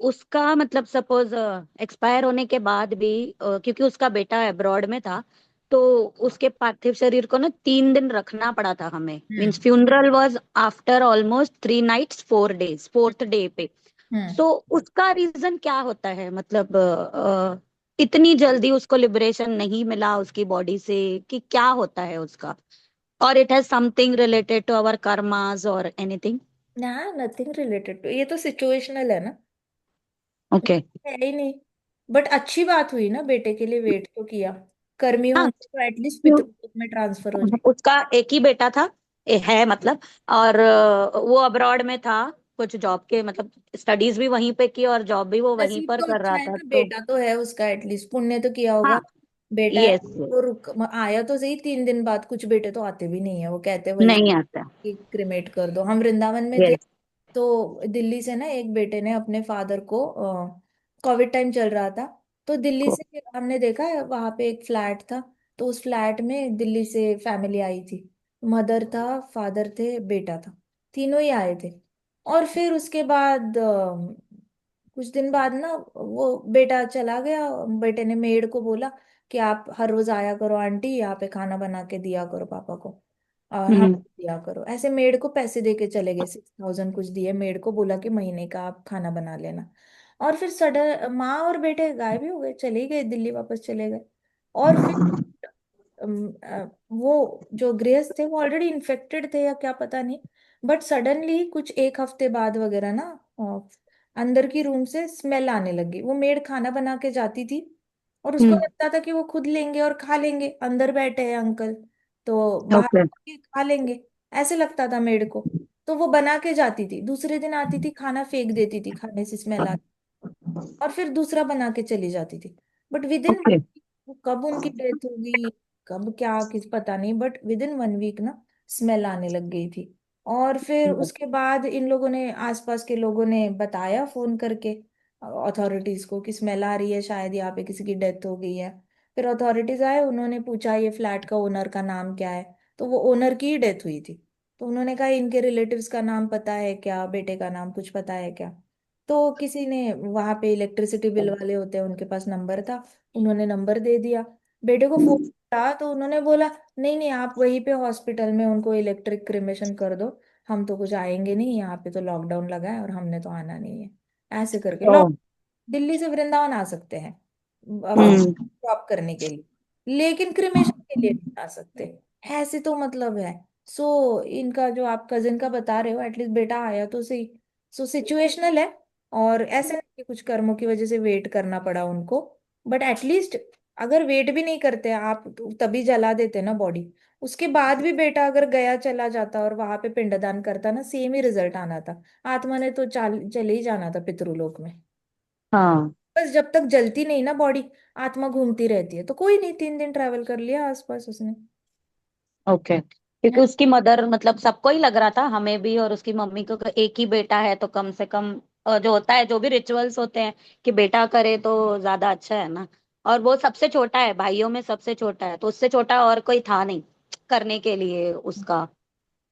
उसका मतलब सपोज एक्सपायर होने के बाद भी क्योंकि उसका बेटा अब्रॉड में था, तो उसके पार्थिव शरीर को ना 3 दिन रखना पड़ा था हमें। Means hmm. Funeral was after almost 3 nights 4 days, fourth day पे। हम्म। सो उसका रीजन क्या होता है? मतलब इतनी जल्दी उसको लिबरेशन नहीं मिला उसकी बॉडी से, कि क्या होता है उसका? और it has something related to our karmas और एनीथिंग? ना, नथिंग रिलेटेड टू, ये तो सिचुएशनल है ना, ओके। है ही नहीं। बट अच्छी बात हुई ना, बेटे के लिए वेट तो किया। कर्मी हाँ। होंगे तो एटलीस्ट क्यों? पितृलोक में ट्रांसफर हो जाए। उसका एक ही बेटा था, है मतलब। और वो अब्रॉड में था, कुछ जॉब के मतलब स्टडीज भी वहीं पे की और जॉब भी वो वहीं नसीब पर तो कर अच्छा रहा है था, ना, तो बेटा तो है उसका, एटलीस्ट पुण्य तो किया हाँ। होगा। बेटा है, यस। वो आया तो सही 3 दिन बाद, कुछ बेटे तो आते भी नहीं है, वो कहते हैं वही नहीं आता। क्रिमेट कर दो। हम वृंदावन में थे, यस। तो दिल्ली से ना एक बेटे ने अपने फादर को, कोविड टाइम चल रहा था, तो दिल्ली से हमने देखा है वहां पे एक फ्लैट था, तो उस फ्लैट में दिल्ली से फैमिली आई थी, मदर था, फादर थे, बेटा था, तीनों ही आए थे। और फिर उसके बाद कुछ दिन बाद ना वो बेटा चला गया, बेटे ने मेड को बोला कि आप हर रोज आया करो आंटी, यहाँ पे खाना बना के दिया करो पापा को, और हम हम्म। दिया करो। ऐसे मेड को पैसे दे के चले गए, 6,000 कुछ दिए मेड को, बोला कि महीने का आप खाना बना लेना। और फिर सडन माँ और बेटे गायब ही हो गए, चले ही गए दिल्ली, वापस चले गए। और फिर वो जो गृहस्थ थे वो ऑलरेडी इन्फेक्टेड थे या क्या पता नहीं, बट सडनली कुछ एक हफ्ते बाद वगैरह ना अंदर की रूम से स्मेल आने लगी। वो मेड खाना बना के जाती थी और उसको हम्म। लगता था कि वो खुद लेंगे और खा लेंगे, अंदर बैठे हैं अंकल, तो बाहर ओके। आके खा लेंगे, ऐसे लगता था मेड को। तो वो बना के जाती थी, दूसरे दिन आती थी, खाना फेंक देती थी, खाने से स्मेल आती, और फिर दूसरा बना के चली जाती थी। But with in, okay. कब उनकी डेथ होगी, कब क्या किस पता नहीं, बट विद इन 1 वीक ना स्मेल आने लग गई थी। और फिर उसके बाद इन लोगों ने, आसपास के लोगों ने बताया फोन करके अथॉरिटीज को कि स्मेल आ रही है, शायद यहाँ पे किसी की डेथ हो गई है। फिर अथॉरिटीज आए, उन्होंने पूछा ये फ्लैट का ओनर का नाम क्या है, तो वो ओनर की ही डेथ हुई थी। तो उन्होंने कहा इनके रिलेटिव्स का नाम पता है क्या, बेटे का नाम कुछ पता है क्या। तो किसी ने वहां पे इलेक्ट्रिसिटी बिल वाले होते हैं, उनके पास नंबर था, उन्होंने नंबर दे दिया, बेटे को फोन किया, तो उन्होंने बोला नहीं नहीं आप वहीं पे हॉस्पिटल में उनको इलेक्ट्रिक क्रिमेशन कर दो, हम तो कुछ आएंगे नहीं, यहाँ पे तो लॉकडाउन लगा है और हमने तो आना नहीं है। ऐसे करके ओ। दिल्ली से वृंदावन आ सकते हैं हम्म। जॉब करने के लिए, लेकिन क्रिमेशन के लिए नहीं आ सकते। ऐसे तो मतलब है। सो इनका जो आप कजिन का बता रहे हो, एटलीस्ट बेटा आया तो सही। सो सिचुएशनल है, और ऐसे नहीं कि कुछ कर्मों की वजह से वेट करना पड़ा उनको, बट एटलीस्ट अगर वेट भी नहीं करते आप तो तभी जला देते ना बॉडी, उसके बाद भी बेटा अगर गया चला जाता और वहां पे पिंडदान करता ना, सेम ही रिजल्ट आना था, आत्मा ने तो चले ही जाना था पितृलोक में। हाँ। बस जब तक जलती नहीं ना बॉडी, आत्मा घूमती रहती है, तो कोई नहीं, 3 दिन ट्रैवल कर लिया आसपास उसने। ओके। क्योंकि उसकी मदर मतलब सबको ही लग रहा था, हमें भी और उसकी मम्मी को, कि एक ही बेटा है तो कम से कम जो होता है, जो भी रिचुअल्स होते हैं कि बेटा करे तो ज्यादा अच्छा है ना। और वो सबसे छोटा है, भाइयों में सबसे छोटा है, तो उससे छोटा और कोई था नहीं करने के लिए उसका।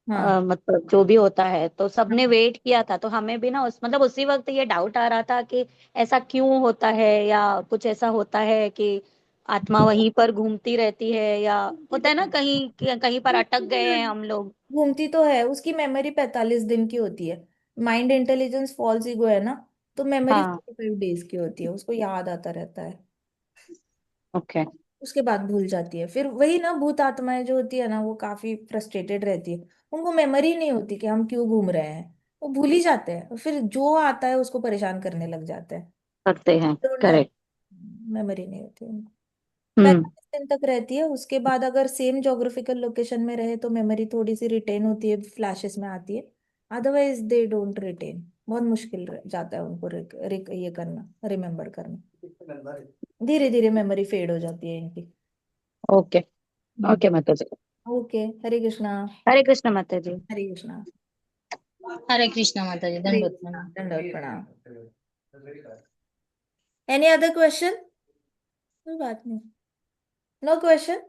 हाँ मतलब जो भी होता है, तो हाँ। सबने वेट किया था, तो हमें भी ना उस मतलब उसी वक्त ये डाउट आ रहा था कि ऐसा क्यों होता है, या कुछ ऐसा होता है कि आत्मा वहीं पर घूमती रहती है, या होता है ना कहीं कहीं पर अटक घूमती तो गए है, हैं हम लोग। घूमती तो है, उसकी मेमोरी 45 दिन की होती है। माइंड इंटेलिजेंस फॉल्स ईगो है ना, तो मेमोरी हाँ। 45 डेज की होती है, उसको याद आता रहता है, ओके। उसके बाद भूल जाती है। फिर वही ना, भूत आत्माएं जो होती है ना, वो काफी फ्रस्ट्रेटेड रहती है, उनको मेमोरी नहीं होती कि हम क्यों घूम रहे हैं, वो भूल ही जाते हैं, फिर जो आता है उसको परेशान करने लग जाते हैं। करते हैं। Don't have, correct. मेमोरी नहीं होती उनको। हम्म। 45 दिन तक रहती है, उसके बाद अगर सेम जोग्राफिकल लोकेशन में रहे तो मेमोरी थोड़ी सी रिटेन होती है, फ्लैशेस में आती है, अदरवाइज दे डोंट रिटेन, बहुत मुश्किल जाता है उनको ये करना, रिमेम्बर करना, धीरे धीरे मेमोरी फेड हो जाती है इनकी। ओके। ओके माता जी। ओके, हरे कृष्णा। हरे कृष्ण माता जी। हरे कृष्णा। हरे कृष्णा माता जी, हरे दंडवत कृष्णा, प्रणाम। दंडवत प्रणाम। Any other question? कोई बात नहीं, नो क्वेश्चन।